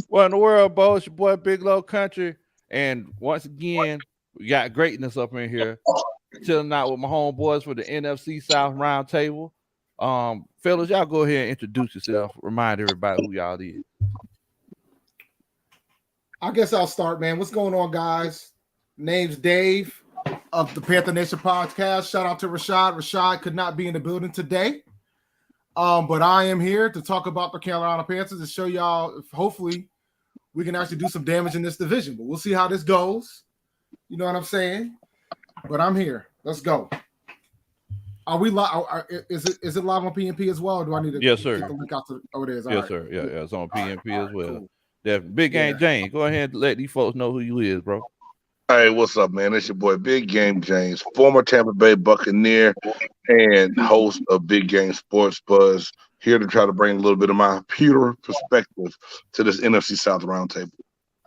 What in the world, Bo? It's your boy Big Low Kuntry. And once again, we got greatness up in here. Chilling out with my homeboys for the NFC South Roundtable. Fellas, y'all go ahead and introduce yourself. Remind everybody who y'all is. I guess I'll start, man. What's going on, guys? Name's Dave of the Panthers Nation Podcast. Shout out to Rashad. Rashad could not be in the building today. But I am here to talk about the Carolina Panthers and show y'all if hopefully we can actually do some damage in this division. But we'll see how this goes. You know what I'm saying? But I'm here. Let's go. Are we live? Is it live on PNP as well? Or do I need to Yes, sir. get the link out to it is? All Yes, right. sir. Yeah, it's on PNP as well. Cool. Definitely. Big Game James, go ahead and let these folks know who you is, bro. Hey, what's up, man? It's your boy Big Game James, former Tampa Bay Buccaneer and host of Big Game Sports Buzz, here to try to bring a little bit of my pure perspective to this NFC South Roundtable.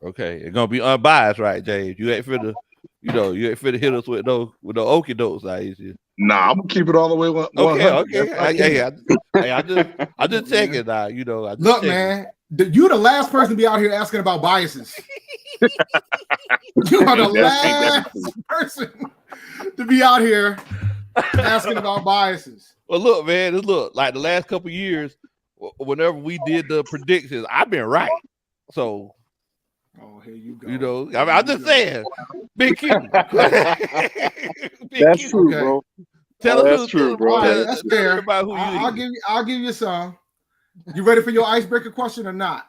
Okay, it's gonna be unbiased, right, James? You ain't finna, you ain't finna hit us with the okie dokes, I see. Nah, I'm gonna keep it all the way. Okay. I just checking now. Look, man, you're the last person to be out here asking about biases. You are the last person to be out here asking about biases. Well, look, man, like the last couple of years, whenever we did the predictions, I've been right. So, here you go. I'm just saying, Big Q. That's true, bro. That's true, bro. That's fair. About who I'll give you some. You ready for your icebreaker question or not?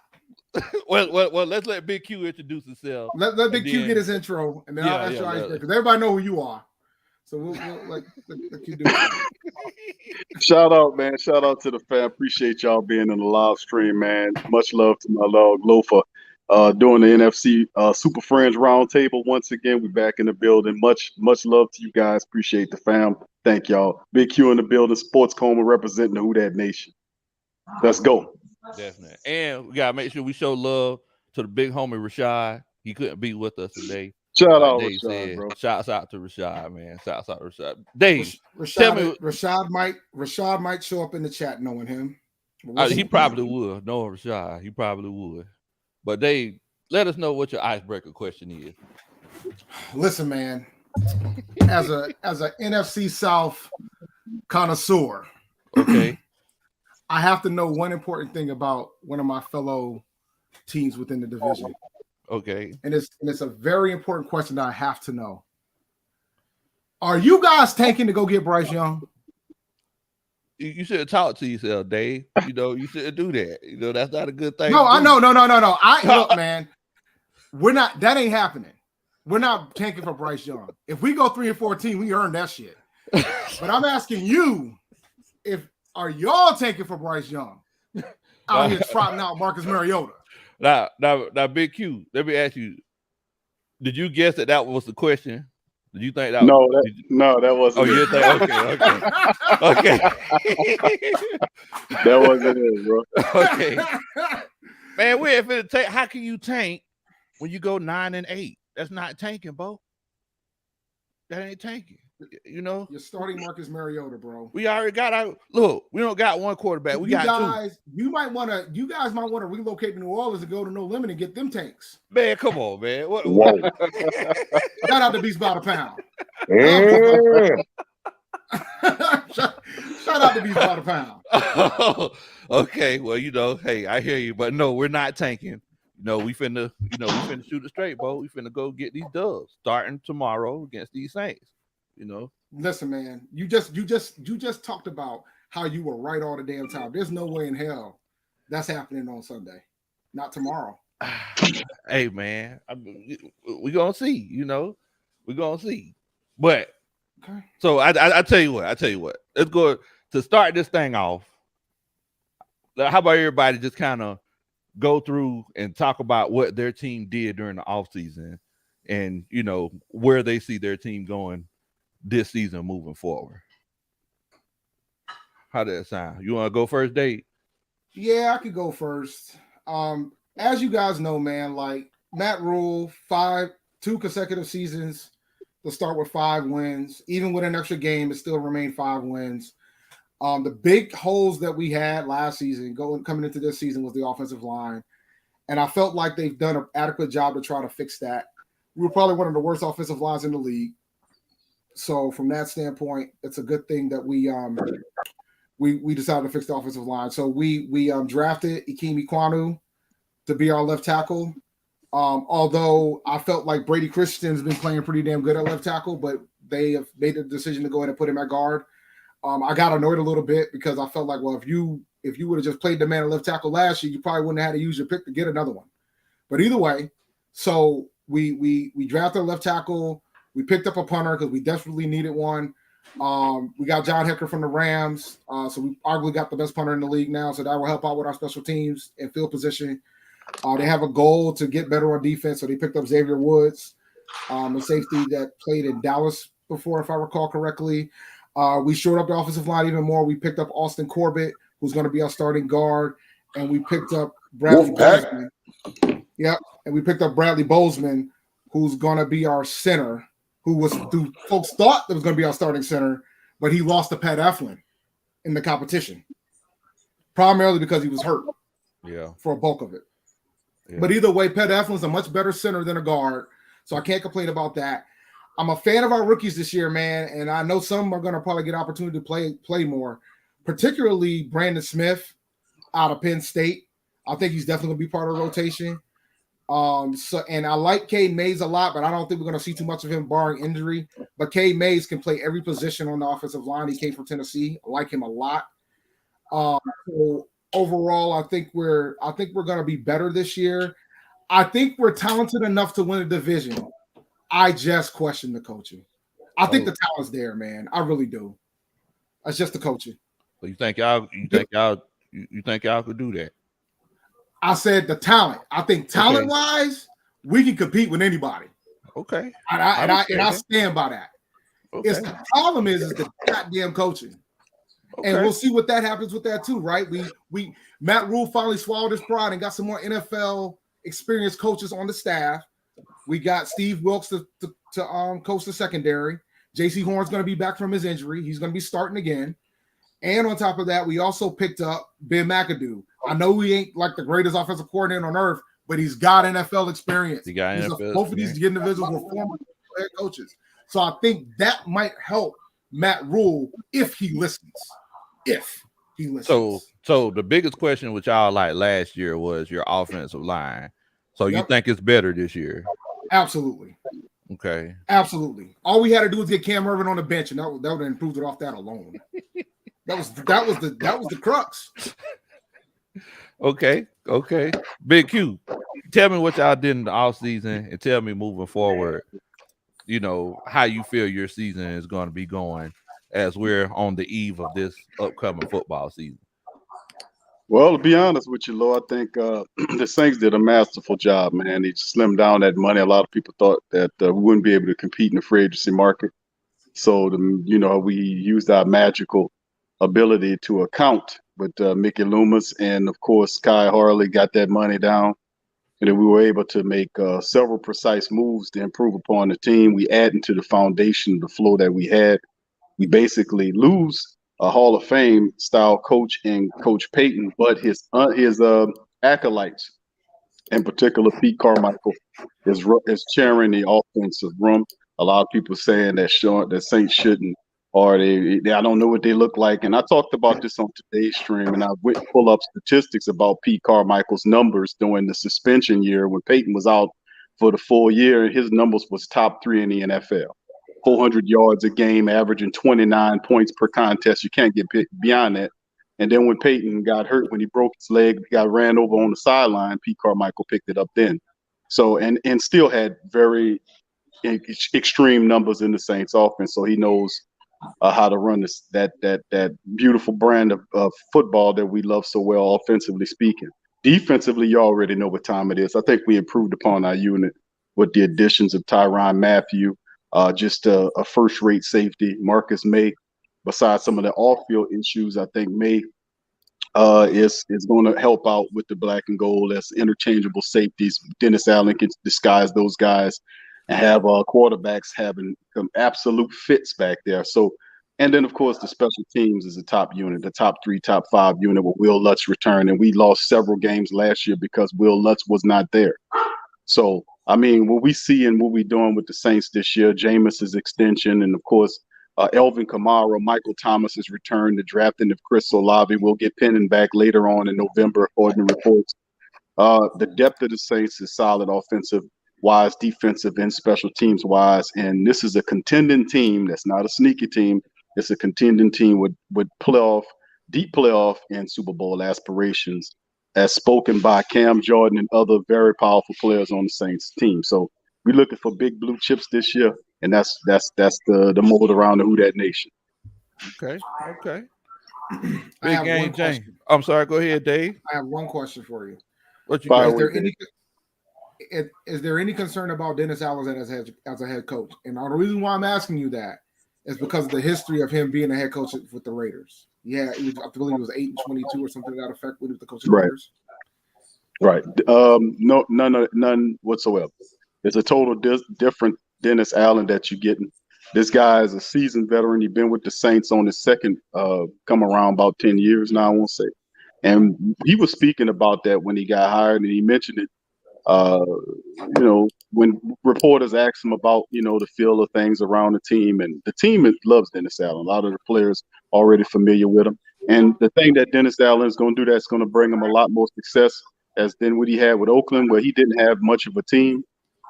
Well, let's let Big Q introduce himself. Let Big Q get his intro, and then I'll ask your icebreaker. Because everybody know who you are. So we'll let you do it. Shout out, man. Shout out to the fam. Appreciate y'all being in the live stream, man. Much love to my dog Lofa. Doing the NFC Super Friends Roundtable. Once again, we back in the building. Much love to you guys. Appreciate the fam. Thank y'all. Big Q in the building. Sports Coma representing the Who Dat Nation. Let's go. Definitely. And we gotta make sure we show love to the big homie Rashad. He couldn't be with us today. Shout out Rashad, bro. Shouts out to Rashad, man. Shouts out to Rashad. Dave, Rashad might show up in the chat knowing him. He probably would. No, Rashad. He probably would. But Dave, let us know what your icebreaker question is. Listen, man. As a NFC South connoisseur, okay, I have to know one important thing about one of my fellow teams within the division. Okay, and it's a very important question that I have to know. Are you guys tanking to go get Bryce Young? You should talk to yourself, Dave. You shouldn't do that. That's not a good thing. No, I know. No. Look, man, we're not. That ain't happening. We're not tanking for Bryce Young. If we go 3-14, we earn that shit. But I'm asking you, are y'all tanking for Bryce Young? Out here trotting out Marcus Mariota. Now, Big Q, let me ask you, did you guess that was the question? Did you think that that wasn't you think? Okay. That wasn't it, bro. Okay. Man, we're finna tank. How can you tank when you go 9-8? That's not tanking, Bo. That ain't tanking. You're starting Marcus Mariota, bro. We already got our look. We don't got one quarterback. We got two. You guys might want to relocate to New Orleans and go to No Limit and get them tanks. Man, come on, man. Whoa. Shout out to Beast by the Pound. Shout out to Beast by the Pound. Okay, well, hey, I hear you, but no, we're not tanking. We finna shoot it straight, Bo. We finna go get these dubs starting tomorrow against these Saints. Listen, man, you just talked about how you were right all the damn time. There's no way in hell that's happening on Sunday, not tomorrow. Hey, man, we gonna see. We're gonna see. But okay. So I tell you what. Let's go to start this thing off. How about everybody just kind of go through and talk about what their team did during the offseason and where they see their team going this season moving forward. How does that sound? You want to go first, Dave? Yeah, I could go first. As you guys know, man, like Matt Rule, 2 consecutive seasons to start with 5 wins. Even with an extra game, it still remained 5 wins. The big holes that we had last season coming into this season was the offensive line. And I felt like they've done an adequate job to try to fix that. We were probably one of the worst offensive lines in the league. So from that standpoint, it's a good thing that we decided to fix the offensive line. So we drafted Ikem Ekwonu to be our left tackle. Although I felt like Brady Christian's been playing pretty damn good at left tackle, but they have made the decision to go ahead and put him at guard. I got annoyed a little bit because I felt like, well, if you would have just played the man at left tackle last year, you probably wouldn't have had to use your pick to get another one. But either way, so we drafted a left tackle. We picked up a punter because we desperately needed one. We got John Hecker from the Rams, so we arguably got the best punter in the league now, so that will help out with our special teams and field position. They have a goal to get better on defense, so they picked up Xavier Woods, a safety that played in Dallas before, if I recall correctly. We shored up the offensive line even more. We picked up Austin Corbett, who's going to be our starting guard, and we picked up Bradley Bozeman. Yep, and we picked up Bradley Bozeman, who's going to be our center, who folks thought that was going to be our starting center, but he lost to Pat Eflin in the competition, primarily because he was hurt for a bulk of it. Yeah. But either way, Pat Eflin's a much better center than a guard, so I can't complain about that. I'm a fan of our rookies this year, man, and I know some are going to probably get opportunity to play more, particularly Brandon Smith out of Penn State. I think he's definitely going to be part of the rotation. And I like Cade Mays a lot, but I don't think we're going to see too much of him barring injury. But Cade Mays can play every position on the offensive line. He came from Tennessee. I like him a lot. So overall, I think we're going to be better this year. I think we're talented enough to win a division. I just question the coaching. I think the talent's there, man. I really do. It's just the coaching. So you think y'all could do that? I said the talent. I think talent-wise, we can compete with anybody. Okay. And I stand by that. Okay. It's the problem is the goddamn coaching. Okay. And we'll see what that happens with that too, right? We Matt Rule finally swallowed his pride and got some more NFL experienced coaches on the staff. We got Steve Wilkes to coach the secondary. J.C. Horn's going to be back from his injury. He's going to be starting again. And on top of that, we also picked up Ben McAdoo. I know he ain't like the greatest offensive coordinator on earth, but he's got NFL experience. Both of these individuals were former head coaches. So I think that might help Matt Rule if he listens. So the biggest question with y'all like last year was your offensive line. So you think it's better this year? Absolutely. Okay. Absolutely. All we had to do was get Cam Irvin on the bench, and that would have improved it off that alone. That was the crux. Okay. Big Q, tell me what y'all did in the offseason and tell me moving forward, how you feel your season is going to be going as we're on the eve of this upcoming football season. Well, to be honest with you, Lo, I think the Saints did a masterful job, man. They slimmed down that money. A lot of people thought that we wouldn't be able to compete in the free agency market. So, we used our magical ability to account with Mickey Loomis, and of course Kai Harley got that money down, and then we were able to make several precise moves to improve upon the team. We add into the foundation, the flow that we had. We basically lose a Hall of Fame style coach in Coach Payton, but his acolytes, in particular Pete Carmichael, is chairing the offensive room. A lot of people saying that Saints shouldn't, or I don't know what they look like. And I talked about this on today's stream, and I went and pull up statistics about Pete Carmichael's numbers during the suspension year when Peyton was out for the full year. His numbers was top 3 in the NFL. 400 yards a game, averaging 29 points per contest. You can't get beyond that. And then when Peyton got hurt, when he broke his leg, got ran over on the sideline, Pete Carmichael picked it up then. So, and still had very extreme numbers in the Saints offense. So he knows how to run that beautiful brand of football that we love so well, offensively speaking. Defensively, you already know what time it is. I think we improved upon our unit with the additions of Tyrann Mathieu, just a first-rate safety, Marcus May. Besides some of the off-field issues, I think May is going to help out with the black and gold as interchangeable safeties. Dennis Allen can disguise those guys and have quarterbacks having absolute fits back there. So And then, of course, the special teams is the top unit, the top 3, top 5 unit with Will Lutz return. And we lost several games last year because Will Lutz was not there. So, I mean, what we see and what we're doing with the Saints this year, Jameis's extension, and of course, Elvin Kamara, Michael Thomas's return, the drafting of Chris Olave. We'll get Penning back later on in November, according to reports. The depth of the Saints is solid offensive-wise, defensive, and special teams-wise. And this is a contending team. That's not a sneaky team. It's a contending team with deep playoff, and Super Bowl aspirations, as spoken by Cam Jordan and other very powerful players on the Saints team. So we're looking for big blue chips this year, and that's the mold around the Who Dat Nation. Okay. I have Big game, one James. question. I'm sorry. Go ahead, Dave. I have one question for you. What you Fire got? away. Is there any concern about Dennis Allen as a head coach? And the reason why I'm asking you that is because of the history of him being a head coach with the Raiders. Yeah, I believe it was 8-22 or something to that effect when he was the coach of the Right. Raiders. Right. No, none whatsoever. It's a total different Dennis Allen that you're getting. This guy is a seasoned veteran. He's been with the Saints on his second come around about 10 years now, I won't say. And he was speaking about that when he got hired, and he mentioned it, when reporters asked him about, the feel of things around the team. And the team loves Dennis Allen. A lot of the players already familiar with him. And the thing that Dennis Allen is going to do that's going to bring him a lot more success as than what he had with Oakland, where he didn't have much of a team,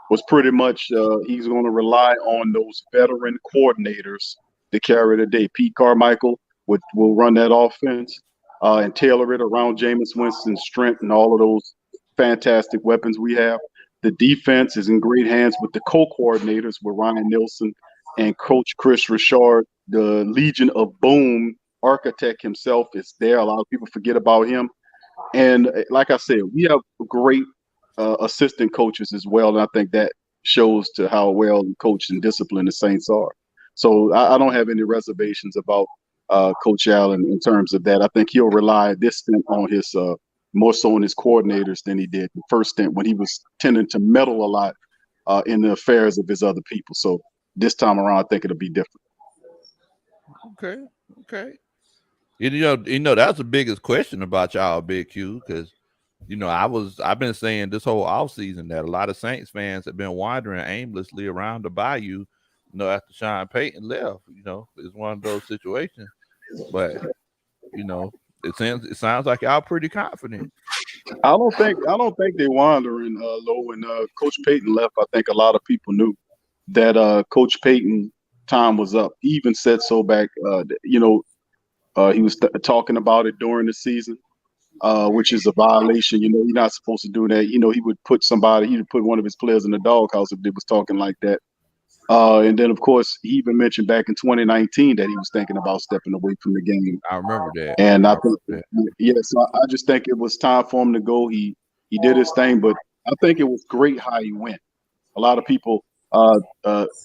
was pretty much he's going to rely on those veteran coordinators to carry the day. Pete Carmichael will run that offense and tailor it around Jameis Winston's strength and all of those fantastic weapons we have. The defense is in great hands with the co-coordinators with Ryan Nielsen and Coach Chris Richard. The Legion of Boom architect himself is there. A lot of people forget about him. And like I said, we have great assistant coaches as well. And I think that shows to how well coached and disciplined the Saints are. So I don't have any reservations about Coach Allen in terms of that. I think he'll rely this stint on his more so on his coordinators than he did the first stint when he was tending to meddle a lot in the affairs of his other people. So this time around, I think it'll be different. Okay. That's the biggest question about y'all, Big Q, because I've been saying this whole offseason that a lot of Saints fans have been wandering aimlessly around the bayou, after Sean Payton left. It's one of those situations. But it sounds like y'all pretty confident. I don't think they're wandering low. When Coach Payton left, I think a lot of people knew that Coach Payton time was up. He even said so back. He was talking about it during the season, which is a violation. You're not supposed to do that. He would put one of his players in the doghouse if they was talking like that. And then, of course, he even mentioned back in 2019 that he was thinking about stepping away from the game. I remember that. And I think, so I just think it was time for him to go. He did his thing, but I think it was great how he went. A lot of people,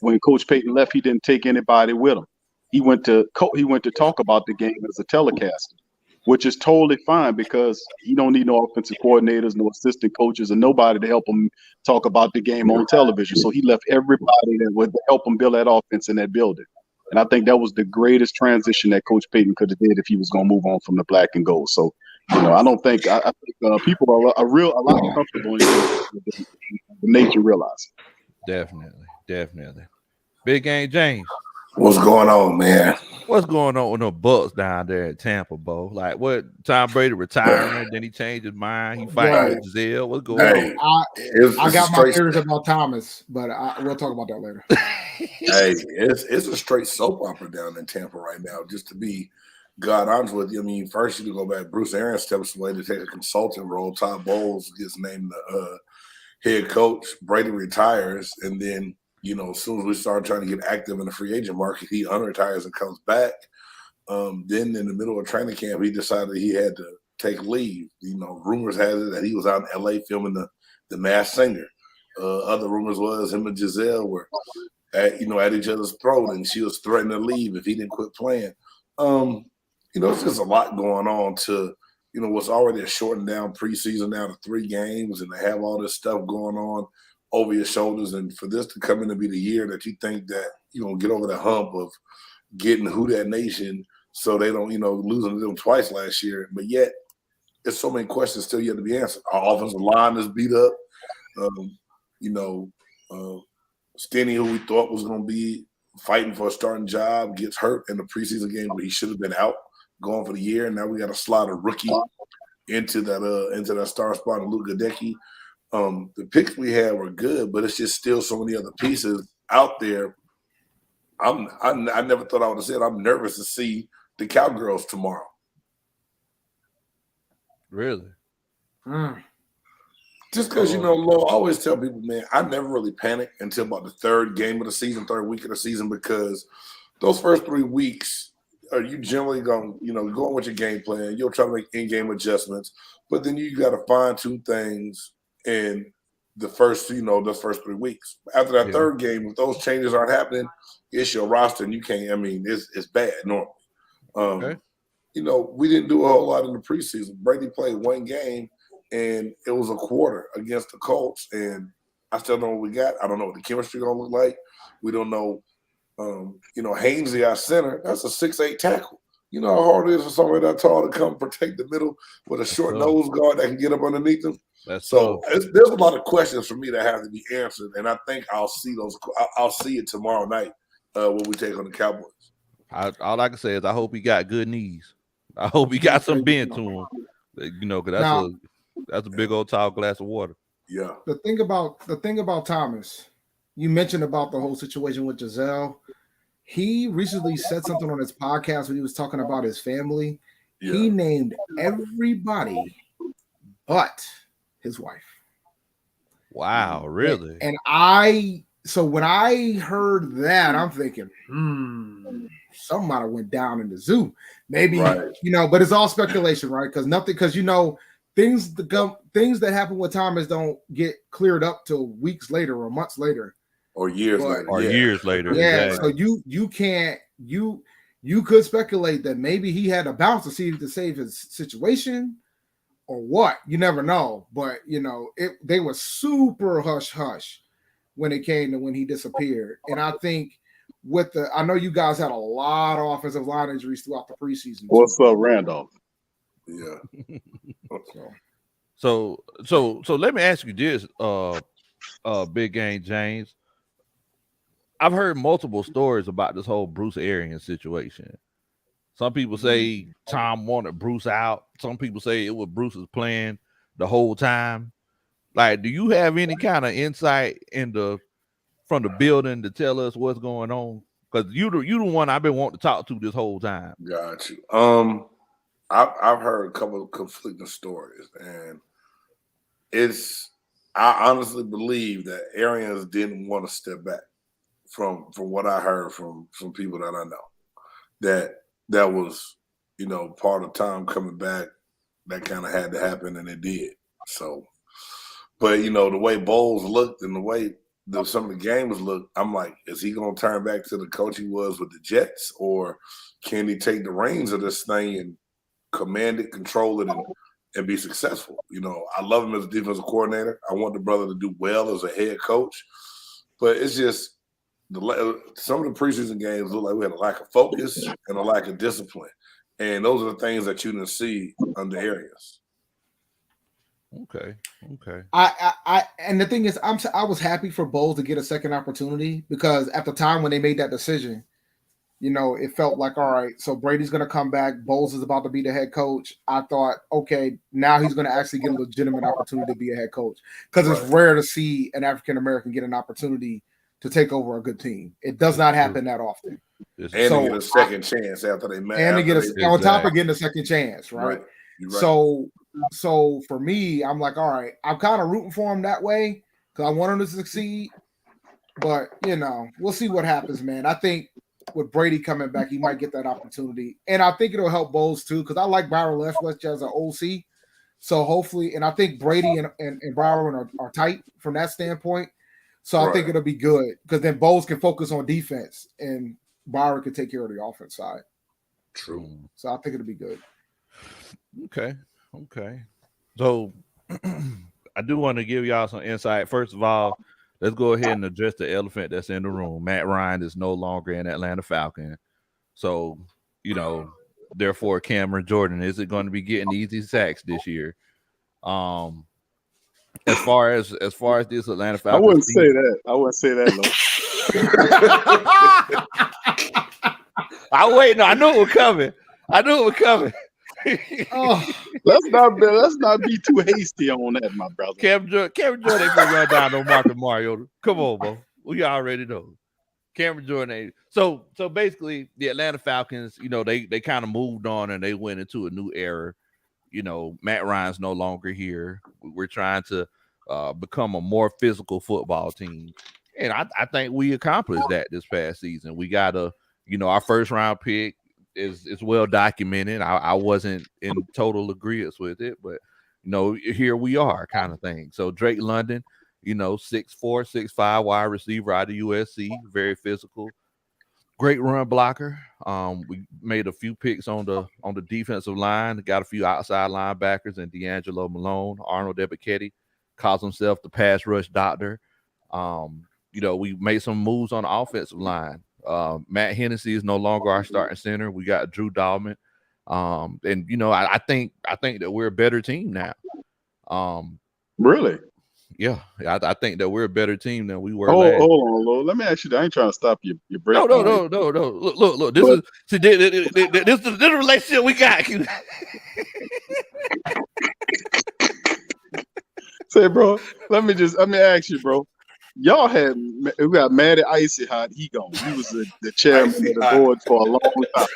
when Coach Payton left, he didn't take anybody with him. He went to talk about the game as a telecaster, which is totally fine because he don't need no offensive coordinators, no assistant coaches, and nobody to help him talk about the game on television. So he left everybody that would help him build that offense in that building. And I think that was the greatest transition that Coach Payton could have did if he was going to move on from the black and gold. So, I don't think I think people are a lot comfortable in the nature realizing. Definitely. Big game, James. What's going on, man? What's going on with the Bucks down there at Tampa, Bo? Like, what? Tom Brady retiring, then he changed his mind. He fighting with Giselle. What's going on? I got my theories about Thomas, but we'll talk about that later. Hey, it's a straight soap opera down in Tampa right now. Just to be God honest with you, I mean, first you go back. Bruce Arians steps away to take a consultant role. Todd Bowles gets named the head coach. Brady retires, and then as soon as we start trying to get active in the free agent market, he unretires and comes back. Then in the middle of training camp, he decided he had to take leave. Rumors has it that he was out in LA filming the Masked Singer. Other rumors was him and Giselle were at each other's throat, and she was threatening to leave if he didn't quit playing. It's just a lot going on to what's already a shortened down preseason now to 3 games, and to have all this stuff going on over your shoulders, and for this to come in to be the year that you think that get over the hump of getting Who That Nation so they don't, losing to them twice last year. But yet, there's so many questions still yet to be answered. Our offensive line is beat up. Stinny, who we thought was going to be fighting for a starting job, gets hurt in the preseason game where he should have been out going for the year. Now we got to slide a rookie into that star spot in Luke Gadecki. The picks we had were good, but it's just still so many other pieces out there. I never thought I would have said I'm nervous to see the Cowgirls tomorrow. Really? Just because, Lo, I always tell people, man, I never really panic until about the third week of the season, because those first 3 weeks, you generally going going with your game plan. You'll try to make in-game adjustments, but then you got to fine-tune things in the first, those first 3 weeks. After that third game, if those changes aren't happening, it's your roster, and you can't. It's bad normally. Okay. We didn't do a whole lot in the preseason. Brady played one game, and it was a quarter against the Colts, and I still don't know what we got. I don't know what the chemistry going to look like. We don't know. Hainsley, our center, that's a 6'8" tackle. You know how hard it is for somebody that tall to come protect the middle with a short nose guard that can get up underneath them. There's a lot of questions for me that have to be answered, and I think I'll see those. I'll see it tomorrow night when we take on the Cowboys. All I can say is I hope he got good knees. I hope he got some bend to him. Because that's a big old tall glass of water. Yeah. The thing about Thomas, you mentioned about the whole situation with Giselle. He recently said something on his podcast when he was talking about his family. Yeah. He named everybody but his wife. Wow, really? And so when I heard that, I'm thinking, something might have went down in the zoo. Maybe, but it's all speculation, right? Because things that happen with Thomas don't get cleared up till weeks later or months later. Or years later. Or years later. Yeah. Exactly. So you can't you could speculate that maybe he had to bounce to save his situation or what. You never know. But they were super hush when it came to when he disappeared. And I think I know you guys had a lot of offensive line injuries throughout the preseason. What's up, Randolph? Yeah. So let me ask you this, Big Game James. I've heard multiple stories about this whole Bruce Arians situation. Some people say Tom wanted Bruce out. Some people say it was Bruce's plan the whole time. Like, do you have any kind of insight from the building to tell us what's going on? Because you the one I've been wanting to talk to this whole time. Got you. I've heard a couple of conflicting stories, and I honestly believe that Arians didn't want to step back from what I heard from people that I know. That was, part of Tom coming back. That kind of had to happen, and it did. So, but the way Bowles looked and the way some of the games looked, I'm like, is he going to turn back to the coach he was with the Jets, or can he take the reins of this thing and command it, control it, and be successful? I love him as a defensive coordinator. I want the brother to do well as a head coach, but it's just some of the preseason games look like we had a lack of focus and a lack of discipline, and those are the things that you didn't see under Arians. Okay. And the thing is, I was happy for Bowles to get a second opportunity, because at the time when they made that decision, it felt like, all right, so Brady's going to come back. Bowles is about to be the head coach. I thought, okay, now he's going to actually get a legitimate opportunity to be a head coach, because it's rare to see an African-American get an opportunity to take over a good team. It does not happen that often. And to get a second chance after they met. And to get on top of getting a second chance, right? Right. So for me, I'm like, all right, I'm kind of rooting for him that way because I want him to succeed. But, we'll see what happens, man. I think with Brady coming back, he might get that opportunity. And I think it'll help Bowles too, because I like Byron Leftwich as an OC. So hopefully, and I think Brady and Byron are tight from that standpoint. So I think it'll be good, because then Bowles can focus on defense and Byron can take care of the offense side. True. So I think it'll be good. Okay. So I do want to give y'all some insight. First of all, let's go ahead and address the elephant that's in the room. Matt Ryan is no longer an Atlanta Falcon. So, therefore, Cameron Jordan isn't going to be getting easy sacks this year. As far as this Atlanta Falcons, I wouldn't say that. I wouldn't say that, though. I knew it was coming. Oh, Let's not be too hasty on that, my brother. Cameron Jordan ain't gonna run down no Marcus Mariota. Come on, bro. We already know. Cameron Jordan ain't. So basically, the Atlanta Falcons, they kind of moved on and they went into a new era. Matt Ryan's no longer here. We're trying to become a more physical football team, and I think we accomplished that this past season. We got our first round pick is well documented. I wasn't in total agreement with it, but here we are, kind of thing. So Drake London, 6'4", 6'5" wide receiver out of USC, very physical, great run blocker. We made a few picks on the defensive line, got a few outside linebackers, and D'Angelo Malone, Arnold Ebiketie calls himself the pass rush doctor. We made some moves on the offensive line. Matt Hennessy is no longer our starting center. We got Drew Dahlman. And I think that we're a better team now. Really? Yeah, I think that we're a better team than we were. Hold on, Lord. Let me ask you. I ain't trying to stop your break. No. Look. This is the relationship we got. Say, bro. Let me ask you, bro. Y'all we got Matty Icy Hot. He gone. He was the chairman of the board for a long time.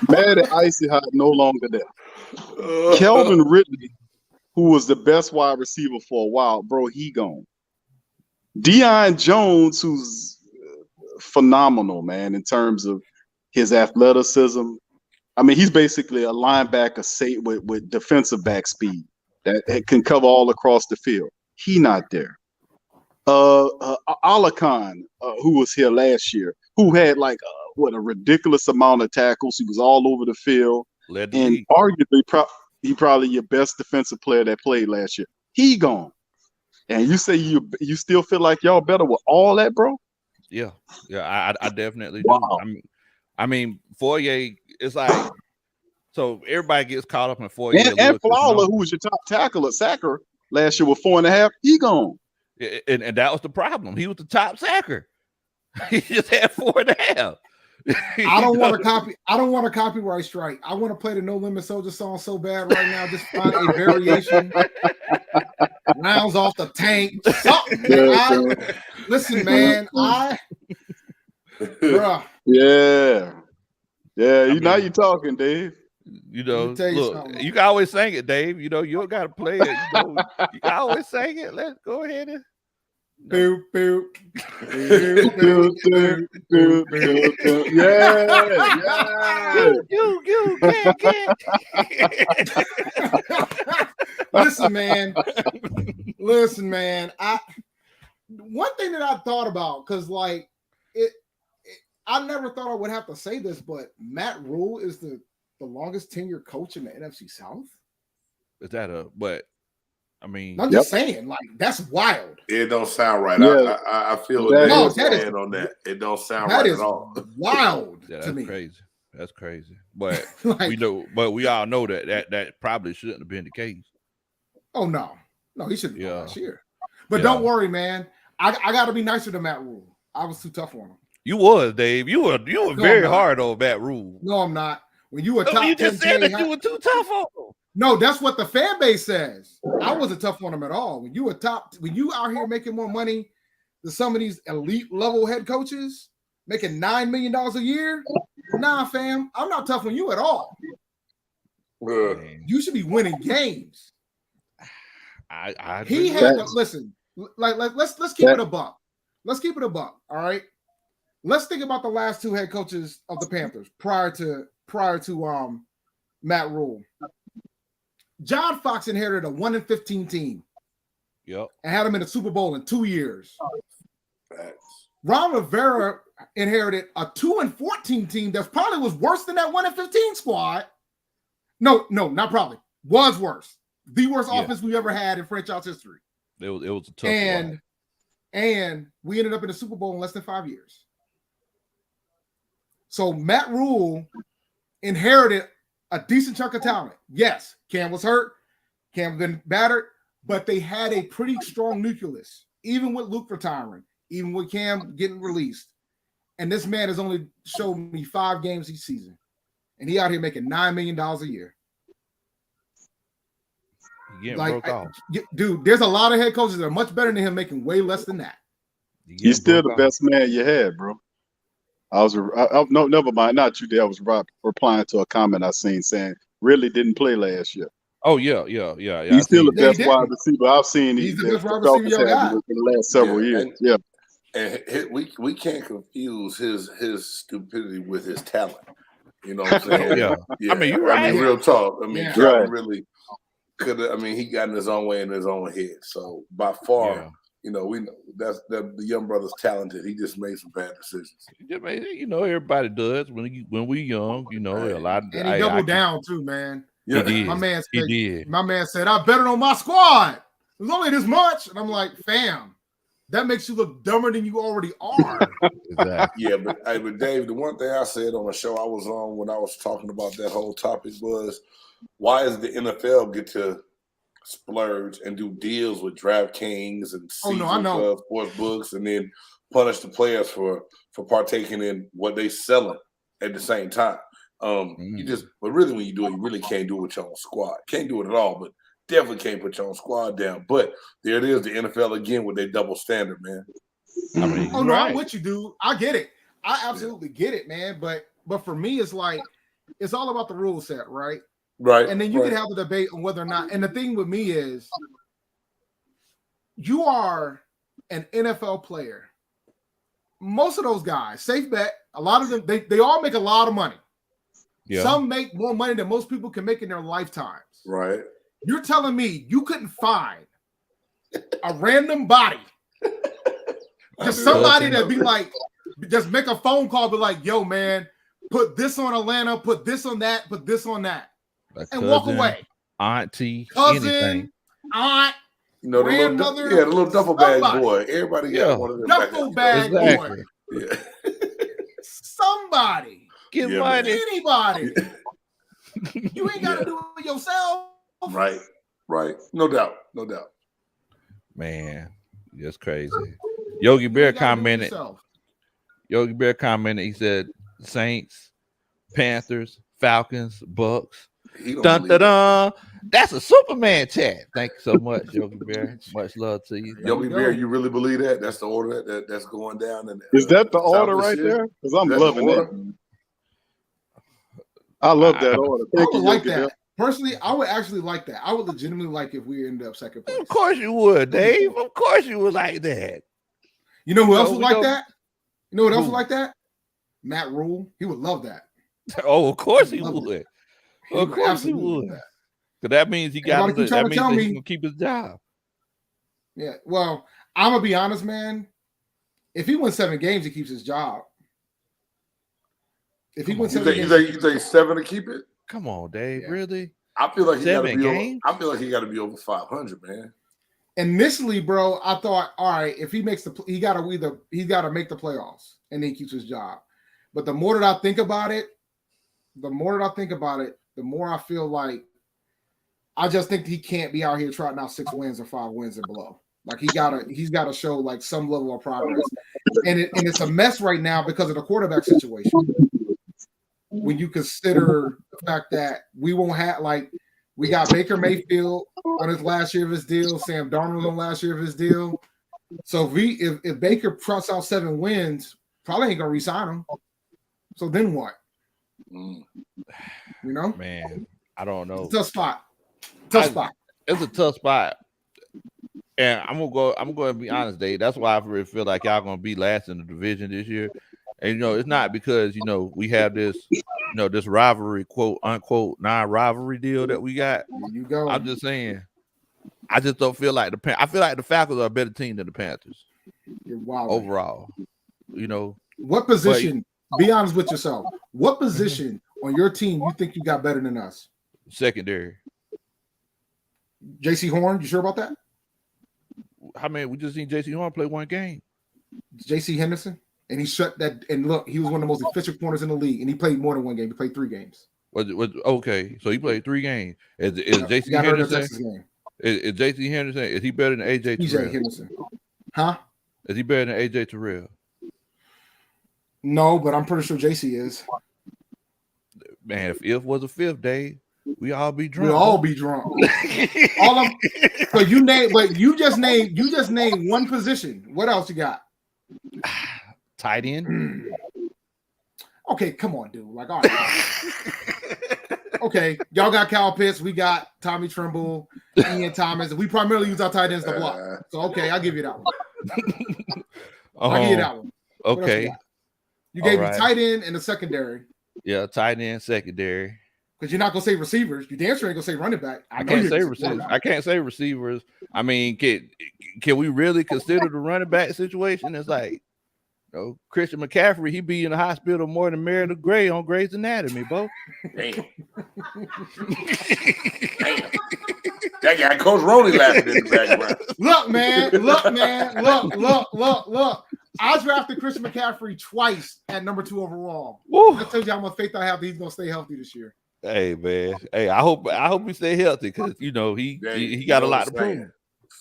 Matty Icy Hot no longer there. Kelvin Ridley, who was the best wide receiver for a while, bro, he gone. Deion Jones, who's phenomenal, man, in terms of his athleticism. I mean, he's basically a linebacker with defensive back speed that can cover all across the field. He not there. Alakan, who was here last year, who had a ridiculous amount of tackles. He was all over the field, and arguably probably your best defensive player that played last year. He gone, and you say you still feel like y'all better with all that, bro? Yeah, I definitely do. Wow. I mean, Foyer, it's like, so everybody gets caught up in Foyer. And Fowler, who was your top tackle at sacker last year with 4.5, he gone. And that was the problem. He was the top sacker. He just had 4.5. I don't want a copyright strike. I want to play the No Limit Soldier song so bad right now. Just find a variation. Rounds off the tank. Something. Listen, man. Bruh. Yeah. Now you're talking, Dave. Look, you can always sing it, Dave. You don't got to play it. You can always sing it. Let's go ahead and boop boop. Yeah. Listen, man. One thing that I thought about, because I never thought I would have to say this, but Matt Rule is the longest tenured coach in the NFC South. Is that but I mean, I'm just saying, that's wild. It don't sound right. Yeah. I feel that on that. It don't sound right at all. Wild to me. Crazy. That's crazy. But we all know that probably shouldn't have been the case. Oh no, he shouldn't have last year. But don't worry, man. I got to be nicer to Matt Rule. I was too tough on him. You was, Dave. You were very hard on Matt Rule. No, I'm not. When you were top 10, you just said that you were too tough on him. No, that's what the fan base says. I wasn't tough on him at all. When you out here making more money than some of these elite level head coaches making $9 million a year, nah, fam, I'm not tough on you at all. You should be winning games. He had to listen. Let's keep it a buck. Let's keep it a buck. All right. Let's think about the last two head coaches of the Panthers prior to Matt Rule. John Fox inherited a 1-15 team. Yep. And had him in the Super Bowl in 2 years. Facts. Ron Rivera inherited a 2-14 team that probably was worse than that 1-15 squad. No, not probably. Was worse. The worst offense we ever had in franchise history. It was a tough one. And we ended up in the Super Bowl in less than 5 years. So Matt Rule inherited a decent chunk of talent. Yes, Cam was hurt, Cam been battered, but they had a pretty strong nucleus, even with Luke retiring, even with Cam getting released. And this man has only shown me 5 games each season. And he out here making $9 million a year. Broke off. Dude, there's a lot of head coaches that are much better than him making way less than that. He's still the best man you had, bro. No, never mind. Not you, Dad. I was replying to a comment I seen saying really didn't play last year. Oh, yeah. He's still the best wide receiver I've seen. He's the best wide receiver y'all got in the last several years. And we can't confuse his stupidity with his talent. You know what I'm saying? Yeah. I mean, you're right. I mean, real talk. I mean, Yeah. Jordan really could have. I mean, he got in his own way in his own head. So by far, you know, we know that's the young brother's talented. He just made some bad decisions. You know, everybody does when we young. You know, a lot of and he doubled down too, man. Yeah, he did. My man said, "I bet it on my squad. It was only this much," and I'm like, "Fam, that makes you look dumber than you already are." Exactly. Yeah, but Dave, the one thing I said on a show I was on when I was talking about that whole topic was, why does the NFL get to splurge and do deals with DraftKings and sports books, and then punish the players for partaking in what they selling at the same time? But really, when you do it, you really can't do it with your own squad. Can't do it at all, but definitely can't put your own squad down. But there it is, the NFL again with their double standard, man. I mean, I'm with you, dude. I get it. I absolutely get it, man. But for me, it's like it's all about the rule set, right? Right. And then you can have the debate on whether or not. And the thing with me is, you are an NFL player. Most of those guys, safe bet, a lot of them, they all make a lot of money. Yeah. Some make more money than most people can make in their lifetimes. Right. You're telling me you couldn't find a random body, just somebody that be like, just make a phone call, be like, "Yo, man, put this on Atlanta, put this on that, put this on that," and walk away. Auntie, cousin, anything. Aunt, you know, grandmother, the little duffel bag boy. Everybody got one of them. Duffel bag boy. Yeah. Somebody. Give money. Anybody. You ain't got to do it yourself. Right. No doubt. Man, that's crazy. Yogi Bear commented. He said, Saints, Panthers, Falcons, Bucks. Dun, dun, dun. That's a Superman chat. Thank you so much, Yogi Bear. Much love to you. Yogi Bear, you really believe that? That's the order that's going down. Is that the order right there? Because I'm loving that. I love that order. I would like that. Personally, I would actually like that. I would legitimately like if we end up second place. Of course you would, Dave. Of course you would like that. You know who else would like that? You know what else would like that? Matt Rule. He would love that. Oh, of course he would. Of course he would. Because that means he got he's gonna keep his job. Yeah. Well, I'm gonna be honest, man. If he wins 7 games, he keeps his job. If he wins 7 games, you think 7 to keep it? Come on, Dave. Yeah. Really? I feel like he got to be over. I feel like he got to be over 500, man. Initially, bro, I thought, all right, if he makes he got to make the playoffs and then he keeps his job. But the more that I think about it, the more I feel like I just think he can't be out here trotting out 6 wins or 5 wins and below. Like he's got to show like some level of progress, and it's a mess right now because of the quarterback situation. When you consider the fact that we won't have, like, we got Baker Mayfield on his last year of his deal, Sam Darnold on last year of his deal. So if Baker trots out 7 wins, probably ain't gonna re-sign him. So then what? You know, man, I don't know. It's a tough spot. It's a tough spot. And I'm gonna be honest, Dave. That's why I really feel like y'all gonna be last in the division this year. And you know, it's not because we have this, this rivalry, quote unquote, non-rivalry deal that we got. There you go. I'm just saying, I just don't feel like I feel like the Falcons are a better team than the Panthers. You're wild. Overall, What position? Be honest with yourself. What position on your team you think you got better than us? Secondary. J.C. Horn, you sure about that? We just seen J.C. Horn play 1 game. J.C. Henderson? And he shut that. And look, he was one of the most efficient corners in the league. And he played more than one game. He played 3 games. Okay, so he played 3 games. Is JC Henderson? Is JC Henderson? Is he better than AJ Terrell? Henderson. Huh? Is he better than AJ Terrell? No, but I'm pretty sure JC is. Man, if was a fifth day, we all be drunk. We'll all be drunk. So you just named one position. What else you got? Tight end. Okay, come on, dude. Like, all right. Okay, y'all got Kyle Pitts. We got Tommy Tremble, Ian Thomas. We primarily use our tight ends to block. So, okay, I'll give you that one. I'll give you that one. Okay. You gave me tight end and the secondary. Yeah, tight end, secondary. Because you're not gonna say receivers. You damn sure ain't gonna say running back. I can't say receivers. I can't say receivers. I mean, can we really consider the running back situation? It's like, Christian McCaffrey, he be in the hospital more than Meredith Grey on Grey's Anatomy, bro. Damn. Damn. That guy, Coach Roney, laughing in the background. Look, man. Look. I drafted Christian McCaffrey twice at number 2 overall. Woo. That tells you how much faith I have that he's gonna stay healthy this year. Hey, man. Hey, I hope he stay healthy because he got a lot to prove.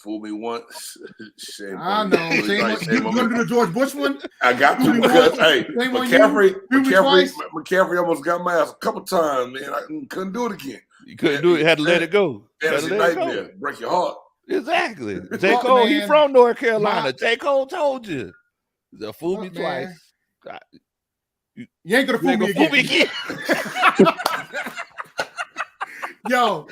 Fool me once. Shame I know. You want to do the George Bush one? I got to because McCaffrey almost got my ass a couple times, man. I couldn't do it again. You couldn't do it. Had to let it go. Fantasy nightmare. Break your heart. Exactly. J. Cole, he from North Carolina. J. Cole told you. They'll fool me twice. You ain't gonna fool me again. Yo,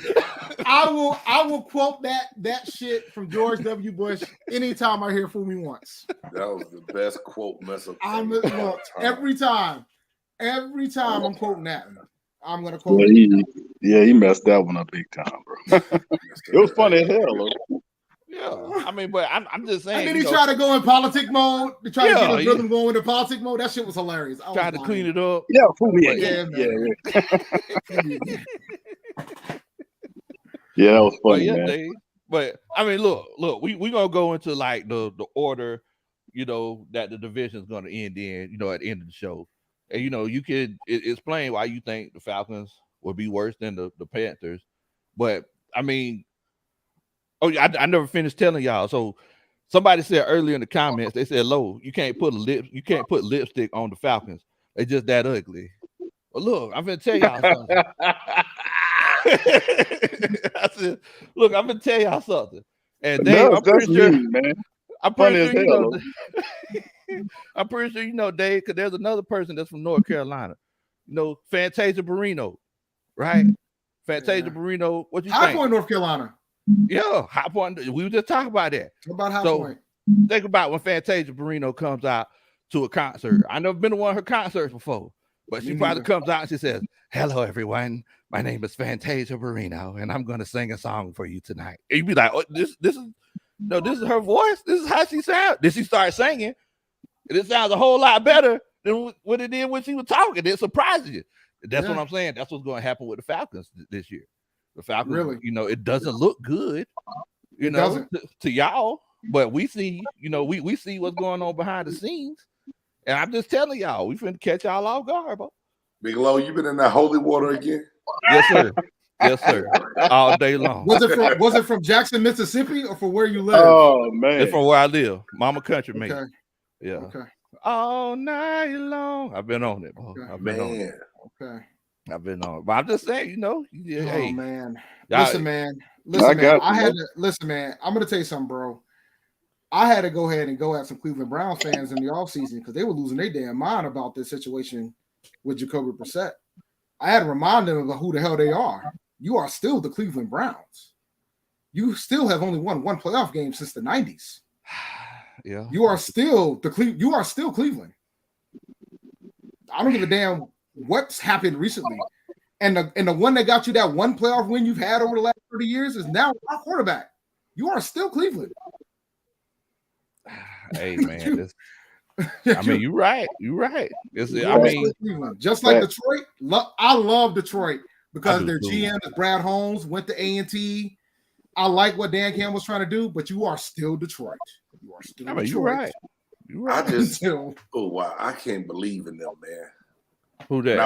I will quote that shit from George W. Bush anytime I hear "fool me once." That was the best quote mess up. Every time I'm quoting that, I'm gonna quote. Yeah, he messed that one up big time, bro. It was funny as hell, though. Yeah, I mean, but I'm just saying. And then he tried to go in politic mode. He tried to get his rhythm going into politic mode. That shit was hilarious. Tried to clean it up. Yeah, fool me. Yeah, that was funny, man. But I mean, look, we gonna go into like the order, that the division is gonna end in, at the end of the show, and you could explain why you think the Falcons will be worse than the Panthers, but I mean. Oh, I never finished telling y'all. So somebody said earlier in the comments, they said, "Low, you can't put lipstick on the Falcons. They just that ugly." Well, look, I'm gonna tell y'all something. I said, "Look, I'm gonna tell y'all something." And Dave, I'm pretty sure, man. I'm pretty sure you know Dave, because there's another person that's from North Carolina. Fantasia Barrino, right? Fantasia Barrino. What you think? High Point, North Carolina. Yeah, High Point. We were just talking about that. About High Point. Think about when Fantasia Barrino comes out to a concert. I've never been to one of her concerts before, but she probably comes out and she says, "Hello, everyone. My name is Fantasia Barrino, and I'm going to sing a song for you tonight." And you'd be like, "Oh, this is her voice. This is how she sounds." Then she starts singing, and it sounds a whole lot better than what it did when she was talking. It surprises you. That's what I'm saying. That's what's going to happen with the Falcons this year. The Falcons, really? It doesn't look good, to y'all, but we see, we see what's going on behind the scenes. And I'm just telling y'all, we finna catch y'all off guard, bro. Big Low, you been in that holy water again? Yes, sir. Yes, sir. All day long. Was it from Jackson, Mississippi, or from where you live? Oh man, it's from where I live. Mama country, mate. Okay. Yeah. Okay. All night long. I've been on it, bro. Okay. I've been on it. Okay. I've been on it. But I'm just saying, hey, man. Listen, man. I'm gonna tell you something, bro. I had to go ahead and go at some Cleveland Browns fans in the offseason because they were losing their damn mind about this situation with Jacoby Brissett. I had to remind them about who the hell they are. You are still the Cleveland Browns. You still have only won one playoff game since the 90s. Yeah. You are still Cleveland. I don't give a damn what's happened recently. And the one that got you that one playoff win you've had over the last 30 years is now our quarterback. You are still Cleveland. Hey, man. You're right. You're right. Cleveland. Just like Detroit. I love Detroit because their GM is Brad Holmes, went to A&T. I like what Dan Campbell's trying to do, but you are still Detroit. You are still Detroit. You're right. Right. I just, oh wow, I can't believe in them, man. Who that?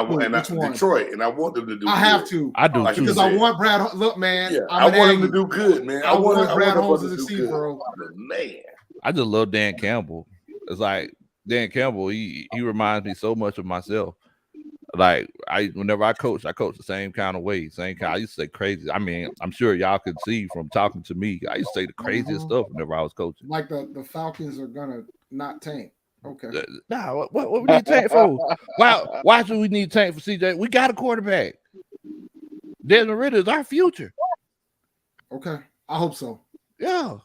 Detroit, and I want them to do. I have to. I do because I want Brad. Look, man. Yeah, I want him to do good, man. I want Brad Holmes to succeed, bro. Man, I just love Dan Campbell. It's like Dan Campbell. He reminds me so much of myself. Like whenever I coach the same kind of way. Same kind. I used to say crazy. I mean, I'm sure y'all could see from talking to me. I used to say the craziest stuff whenever I was coaching. Like the Falcons are gonna not tank. Okay. Nah, what we need tank for? Why should we need tank for CJ? We got a quarterback. Desmond Ridder is our future. Okay, I hope so. Yeah.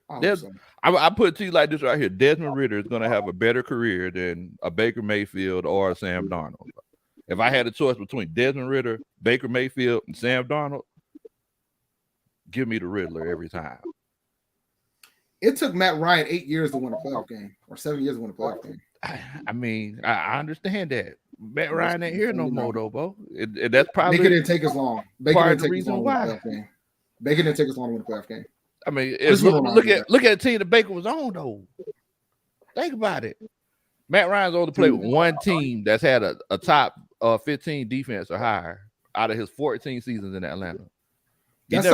I hope so. I put it to you like this right here. Desmond Ridder is going to have a better career than a Baker Mayfield or a Sam Darnold. If I had a choice between Desmond Ridder, Baker Mayfield, and Sam Darnold, give me the Riddler every time. It took Matt Ryan 8 years to win a playoff game, or 7 years to win a playoff game. I mean, I understand that. Matt Ryan ain't here no more, though, Bo. That's probably Baker didn't take as long. Baker didn't take as long to win a why. playoff game. Baker didn't take as long to win a playoff game. I mean, look at the team that Baker was on, though. Think about it. Matt Ryan's only played with one team that's had a top 15 defense or higher out of his 14 seasons in Atlanta. That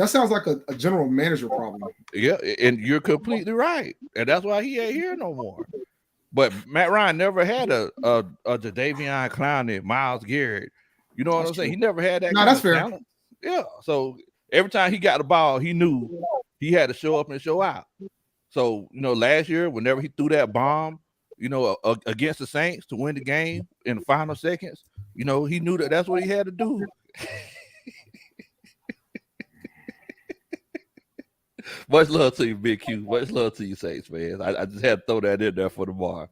sounds like a general manager problem. Yeah, and you're completely right, and that's why he ain't here no more. But Matt Ryan never had a Jadeveon Clowney, Myles Garrett. You know what I'm saying? He never had that. No, that's fair. Talent. Yeah, so every time he got the ball, he knew he had to show up and show out. So last year, whenever he threw that bomb, against the Saints to win the game in the final seconds, he knew that's what he had to do. Much love to you, Big Q. Much love to you, Saints fans. I just had to throw that in there for the bar.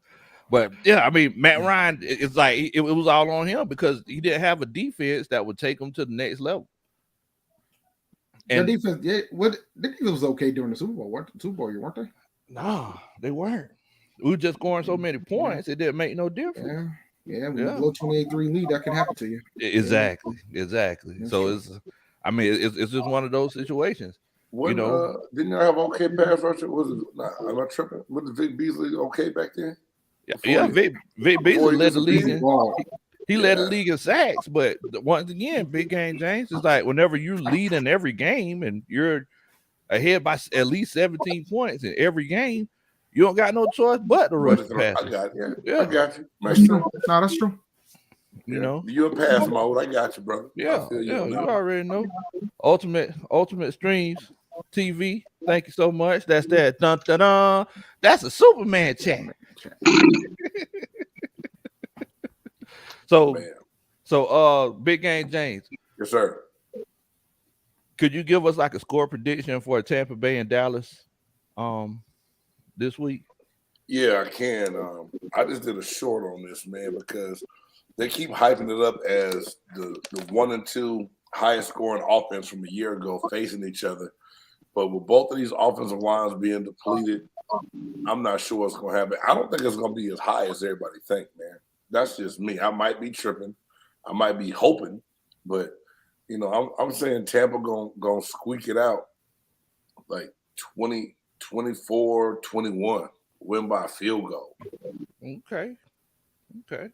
But yeah, I mean, Matt Ryan, it's like it was all on him because he didn't have a defense that would take him to the next level. And the defense was okay during the Super Bowl. Super Bowl year, weren't they? No, they weren't. We were just scoring so many points, it didn't make no difference. Yeah. When you blow 28-3 lead, that can happen to you. Exactly. So it's just one of those situations. Didn't you have okay pass rusher? Am I tripping? Was Vic Beasley okay back then? Yeah, Vic Beasley led the league. He led the league in sacks, but once again, Big Game James is like whenever you lead in every game and you're ahead by at least 17 points in every game, you don't got no choice but to rush the pass. I got you. I got you. That's true. No, that's true. You're in pass mode. I got you, brother. Yeah, you already know. Ultimate Streams TV. Thank you so much. That's that. Dun, dun, dun. That's a Superman chat. So Big Game James. Yes, sir. Could you give us like a score prediction for Tampa Bay and Dallas this week? Yeah, I can. I just did a short on this, man, because they keep hyping it up as the 1 and 2 highest scoring offense from a year ago facing each other. But with both of these offensive lines being depleted, I'm not sure what's going to happen. I don't think it's going to be as high as everybody think, man. That's just me. I might be tripping. I might be hoping, but I'm saying Tampa gonna squeak it out like 20, 24, 21, win by a field goal. Okay. I think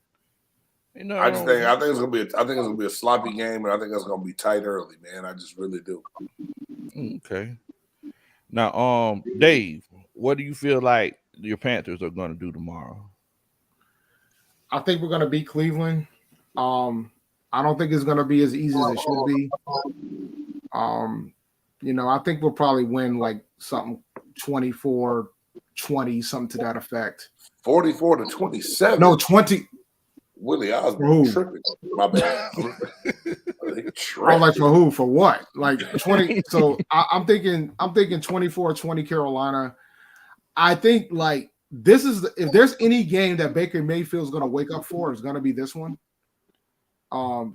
it's gonna be a sloppy game, and I think it's gonna be tight early, man. I just really do. Okay. Now, Dave, what do you feel like your Panthers are going to do tomorrow? I think we're going to beat Cleveland. I don't think it's going to be as easy as it should be. I think we'll probably win like something 24-20, something to that effect. 44-27. No, 20. Willie Osborne tripping. My bad. I was like, for who? For what? Like 20. So I'm thinking 24-20 Carolina. I think like this is if there's any game that Baker Mayfield is going to wake up for, it's going to be this one.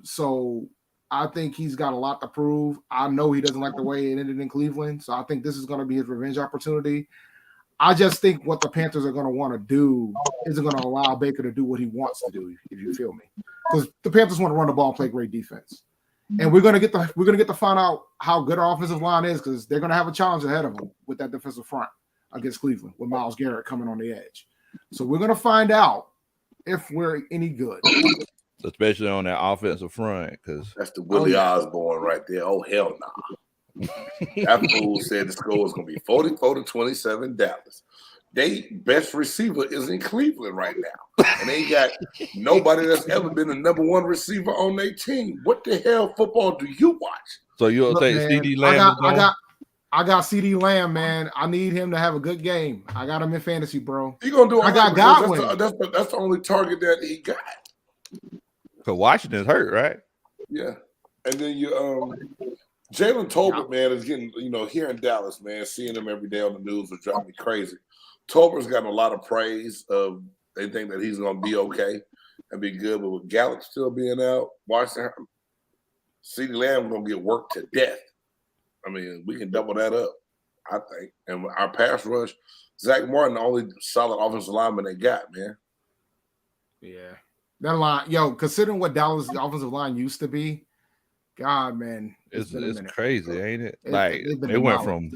So I think he's got a lot to prove. I know he doesn't like the way it ended in Cleveland, so I think this is going to be his revenge opportunity. I just think what the Panthers are going to want to do isn't going to allow Baker to do what he wants to do, if you feel me. Because the Panthers want to run the ball and play great defense. And we're going to get to find out how good our offensive line is because they're going to have a challenge ahead of them with that defensive front. against Cleveland with Myles Garrett coming on the edge. So we're going to find out if we're any good. Especially on that offensive front, because that's the Willie Osborne right there. Oh, hell nah. That fool said the score was going to be 44-27 Dallas. They best receiver is in Cleveland right now. And they got nobody that's ever been the number one receiver on their team. What the hell football do you watch? So you'll take CD Lamb? I got CD Lamb, man. I need him to have a good game. I got him in fantasy, bro. He gonna do. I got Godwin. That's the only target that he got. Because Washington's hurt, right? Yeah, and then you Jalen Tolbert, man, is getting, here in Dallas, man, seeing him every day on the news would drive me crazy. Tolbert's gotten a lot of praise. They think that he's going to be okay and be good, but with Gallup still being out, Washington, CeeDee Lamb going to get worked to death. I mean, we can double that up, I think. And our pass rush, Zach Martin, the only solid offensive lineman they got, man. Yeah. That line, considering what Dallas' offensive line used to be, God, man. It's crazy, ain't it? It went from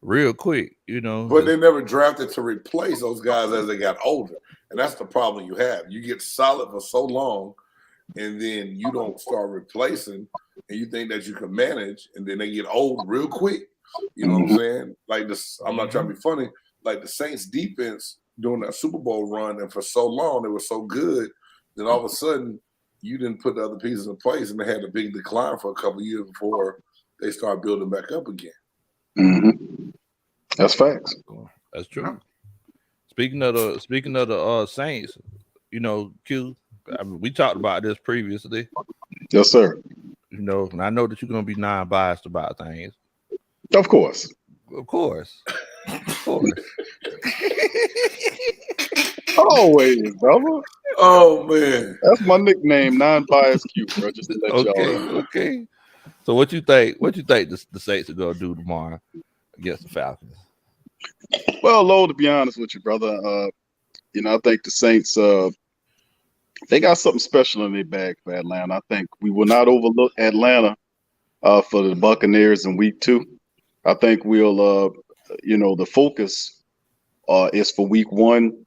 real quick, But they never drafted to replace those guys as they got older. And that's the problem you have. You get solid for so long, and then you don't start replacing, and you think that you can manage, and then they get old real quick. You know what I'm saying? Like this, I'm not trying to be funny. Like the Saints defense during that Super Bowl run, and for so long, they were so good, then all of a sudden, you didn't put the other pieces in place, and they had a big decline for a couple of years before they started building back up again. Mm-hmm. That's facts. That's true. Speaking of the Saints, Q, we talked about this previously. Yes, sir. And I know that you're gonna be non-biased about things. Of course. Of course. Of course. Always, brother. Oh man, that's my nickname, non-biased Q, bro. Just to let y'all know. Okay. So what you think? What you think the Saints are gonna do tomorrow against the Falcons? Well, Lo, to be honest with you, brother, I think the Saints, they got something special in their bag for Atlanta. I think we will not overlook Atlanta for the Buccaneers in week 2. I think we'll, the focus is for week 1.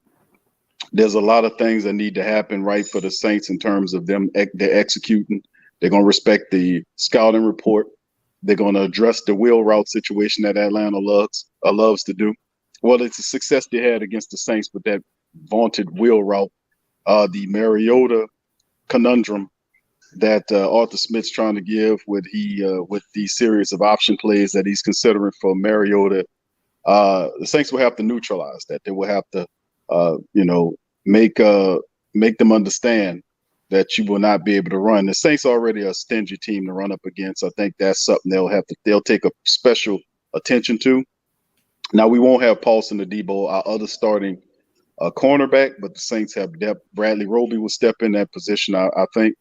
There's a lot of things that need to happen right for the Saints in terms of they're executing. They're going to respect the scouting report. They're going to address the wheel route situation that Atlanta loves to do. Well, it's a success they had against the Saints with that vaunted wheel route, the Mariota conundrum that Arthur Smith's trying to give with the series of option plays that he's considering for Mariota. The Saints will have to neutralize that. They will have to, make them understand that you will not be able to run. The Saints are already a stingy team to run up against. I think that's something they'll take a special attention to. Now, we won't have Paulson Adebo, our other starting cornerback, but the Saints have depth. Bradley Roby will step in that position, I think.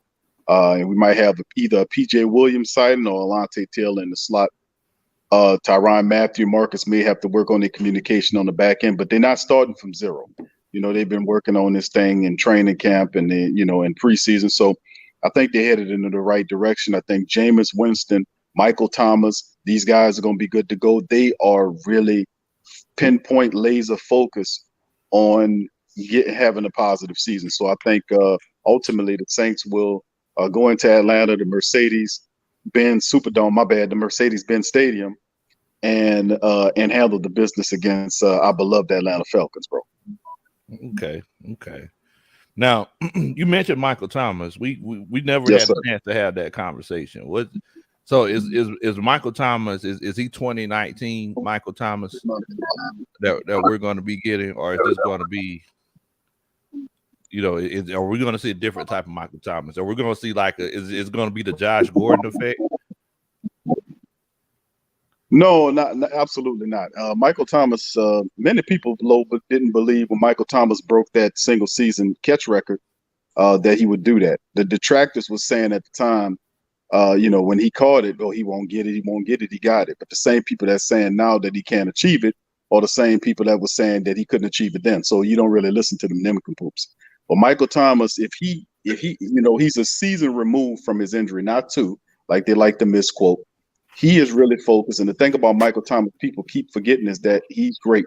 And we might have either a P.J. Williams sighting or Alontae Taylor in the slot. Tyrann Mathieu, Marcus may have to work on their communication on the back end, but they're not starting from zero. They've been working on this thing in training camp and then, in preseason. So I think they're headed in the right direction. I think Jameis Winston, Michael Thomas, these guys are going to be good to go. They are really pinpoint laser focus on having a positive season. So I think ultimately the Saints will go into Atlanta, the Mercedes-Benz Superdome, the Mercedes-Benz Stadium, and handle the business against our beloved Atlanta Falcons, bro. Okay. Now you mentioned Michael Thomas. We never had a chance to have that conversation. So is Michael Thomas is he 2019 Michael Thomas that we're going to be getting, or is this going to be are we going to see a different type of Michael Thomas? Or we're going to see is going to be the Josh Gordon effect? No, not absolutely not. Michael Thomas, many people didn't believe when Michael Thomas broke that single season catch record that he would do that. The detractors was saying at the time, when he caught it, he won't get it, he got it. But the same people that's saying now that he can't achieve it are the same people that were saying that he couldn't achieve it then. So you don't really listen to them nimcompoops. But Michael Thomas, if he he's a season removed from his injury, not 2, like they like to misquote. he is really focused. And the thing about Michael Thomas, people keep forgetting, is that he's great.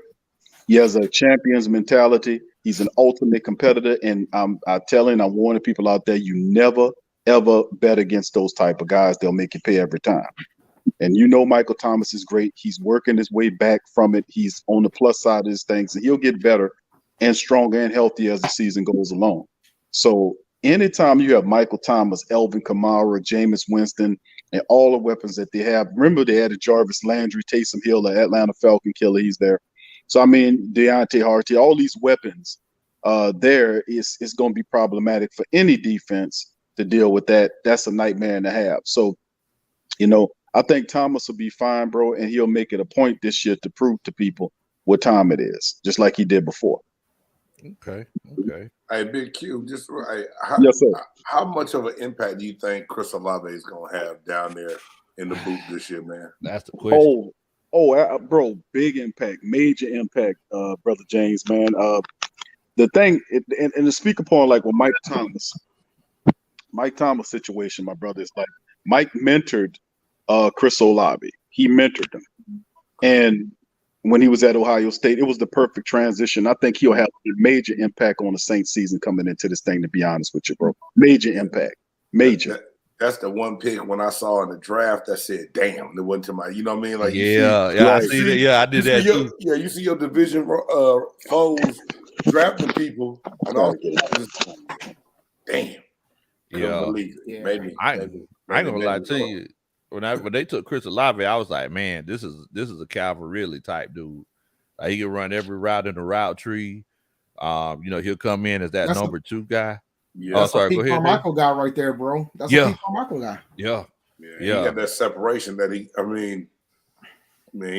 He has a champion's mentality. He's an ultimate competitor. And I'm warning people out there, you never, ever bet against those type of guys. They'll make you pay every time. And Michael Thomas is great. He's working his way back from it. He's on the plus side of his things, and he'll get better and stronger and healthier as the season goes along. So anytime you have Michael Thomas, Elvin Kamara, Jameis Winston, and all the weapons that they have, remember they added Jarvis Landry, Taysom Hill, the Atlanta Falcon killer. He's there. So, I mean, Deontay Harty, all these weapons there is going to be problematic for any defense to deal with that. That's a nightmare and a half. So, I think Thomas will be fine, bro, and he'll make it a point this year to prove to people what time it is, just like he did before. Okay. Hey, Big Q, just Yes, sir. how much of an impact do you think Chris Olave is going to have down there in the booth this year, man? That's the question. Bro, big impact, major impact, Brother James, man. The thing, and to speak upon like with Mike Thomas situation, my brother, is like Mike mentored Chris Olave. He mentored him. And when he was at Ohio State, it was the perfect transition. I think he'll have a major impact on the Saints season coming into this thing, to be honest with you, bro. Major impact. Major. That's the one pick when I saw in the draft that said, damn, it wasn't to my, you know what I mean? Like, I see that. Yeah, I did that too. You see your division foes drafting people, and all just, damn. Believe it. Yeah. Maybe. I ain't gonna lie to you. When they took Chris Olave, I was like, man, this is a Calvary type dude. Like, he can run every route in the route tree. He'll come in as that's number 2 guy. Yeah, that's sorry, a Pete Carmichael guy right there, bro. That's a Pete Carmichael guy. Yeah. He got that separation that he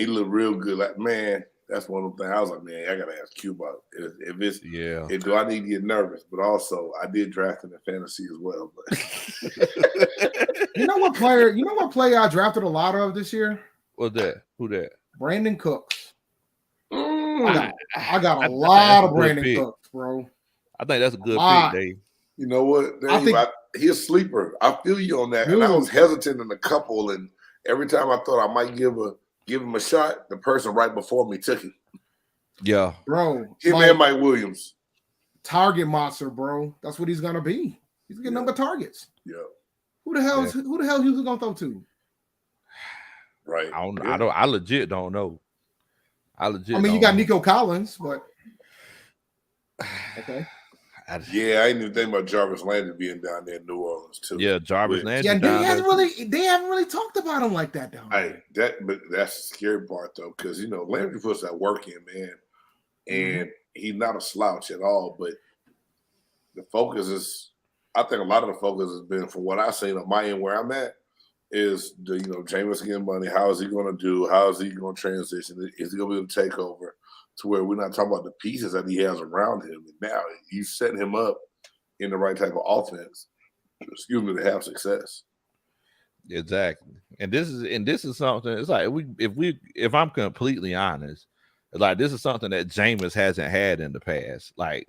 looked real good. Like, man, that's one of the things I was like, man, I gotta ask Q about if do I need to get nervous? But also, I did draft him in fantasy as well. But you know what player I drafted a lot of this year? What's that? Who that? Brandon Cooks. I got a lot of Brandon Cooks, bro. I think that's a good pick, Dave. You know what, Dave? He's a sleeper. I feel you on that. Dude. And I was hesitant in a couple, and every time I thought I might give him a shot, the person right before me took him. Yeah. Bro. Him and Mike Williams. Target monster, bro. That's what he's gonna be. He's getting number targets. Yeah. Who the hell he was gonna throw to? Right. I legit don't know. You got Nico Collins, but okay. I didn't even think about Jarvis Landry being down there in New Orleans too. Yeah, Jarvis Landry. Yeah, they haven't really talked about him like that, though. But that's the scary part though, because Landry puts that work in, man, and he's not a slouch at all. But the focus is, I think a lot of the focus has been, from what I've seen on my end where I'm at, is Jameis getting money. How is he going to do? How is he going to transition? Is he going to be able to take over? To where we're not talking about the pieces that he has around him. And now you set him up in the right type of offense, to have success. Exactly. And this is something. It's like if I'm completely honest, it's like this is something that Jameis hasn't had in the past. Like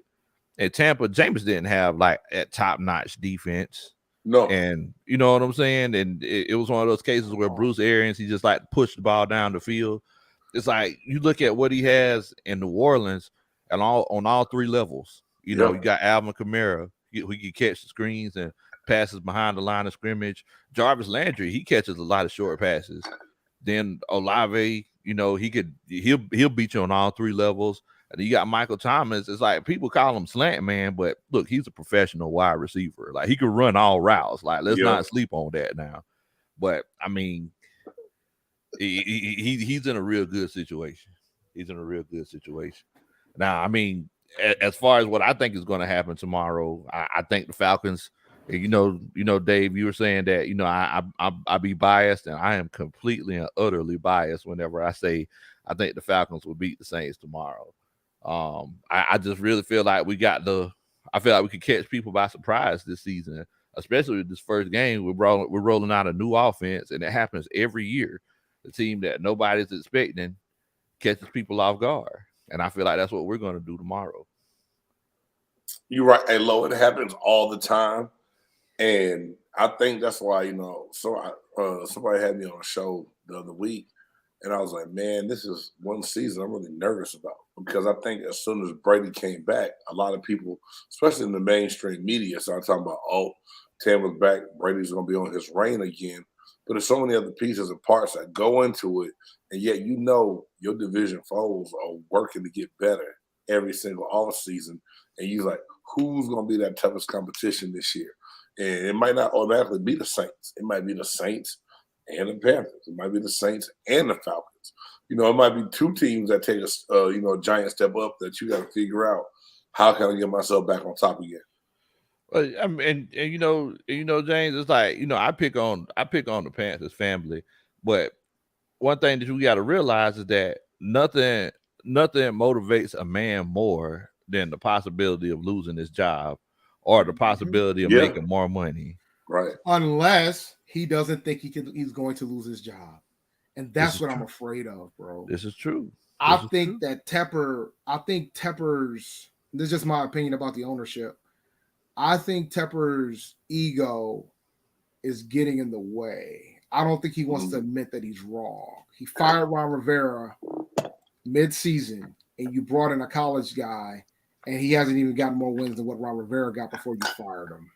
at Tampa, Jameis didn't have like that top-notch defense. No. And you know what I'm saying? And it was one of those cases where Bruce Arians, he just like pushed the ball down the field. It's like you look at what he has in New Orleans and on all 3 levels. You got Alvin Kamara, who can catch the screens and passes behind the line of scrimmage. Jarvis Landry, he catches a lot of short passes. Then Olave, he'll beat you on all 3 levels. And you got Michael Thomas. It's like people call him slant man, but look, he's a professional wide receiver. Like he can run all routes. Like let's not sleep on that now. But I mean, he's in a real good situation. Now, I mean, as far as what I think is going to happen tomorrow, I think the Falcons. Dave, you were saying that I be biased, and I am completely and utterly biased whenever I say I think the Falcons will beat the Saints tomorrow. I just really feel like we could catch people by surprise this season, especially with this first game. We're rolling out a new offense, and it happens every year. The team that nobody's expecting catches people off guard. And I feel like that's what we're going to do tomorrow. You're right. Hey, Lo, it happens all the time. And I think that's why, so somebody had me on a show the other week, and I was like, man, this is one season I'm really nervous about, because I think as soon as Brady came back, a lot of people, especially in the mainstream media, started talking about, oh, Tampa's back, Brady's going to be on his reign again. But there's so many other pieces and parts that go into it, and yet your division foes are working to get better every single offseason, and you're like, who's going to be that toughest competition this year? And it might not automatically be the Saints. It might be the Saints and the Panthers. It might be the Saints and the Falcons. It might be two teams that take a giant step up that you got to figure out, how can I get myself back on top again? Well, I mean, and James, it's like, I pick on the Panthers family, but one thing that we got to realize is that nothing motivates a man more than the possibility of losing his job or the possibility of making more money. Right. Unless he doesn't think he's going to lose his job. And that's what I'm afraid of, bro. This is true. I think Tepper's, this is just my opinion about the ownership. I think Tepper's ego is getting in the way. I don't think he wants to admit that he's wrong. He fired Ron Rivera mid-season, and you brought in a college guy, and he hasn't even gotten more wins than what Ron Rivera got before you fired him.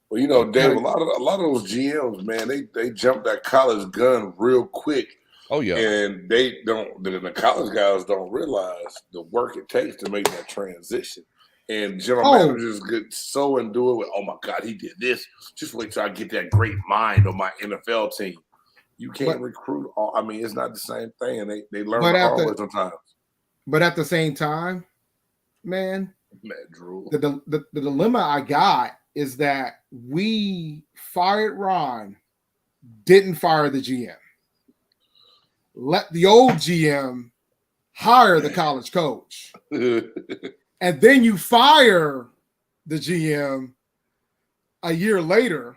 Well, Dave, a lot of those GMs, man, they jump that college gun real quick. Oh yeah, and the college guys don't realize the work it takes to make that transition. And general managers get so into it with, oh my God, he did this. Just wait till I get that great mind on my NFL team. You can't recruit all. I mean, it's not the same thing. And they learn the hard way sometimes. But at the same time, man, Drew, the dilemma I got is that we fired Ron, didn't fire the GM. Let the old GM hire the college coach. And then you fire the GM a year later,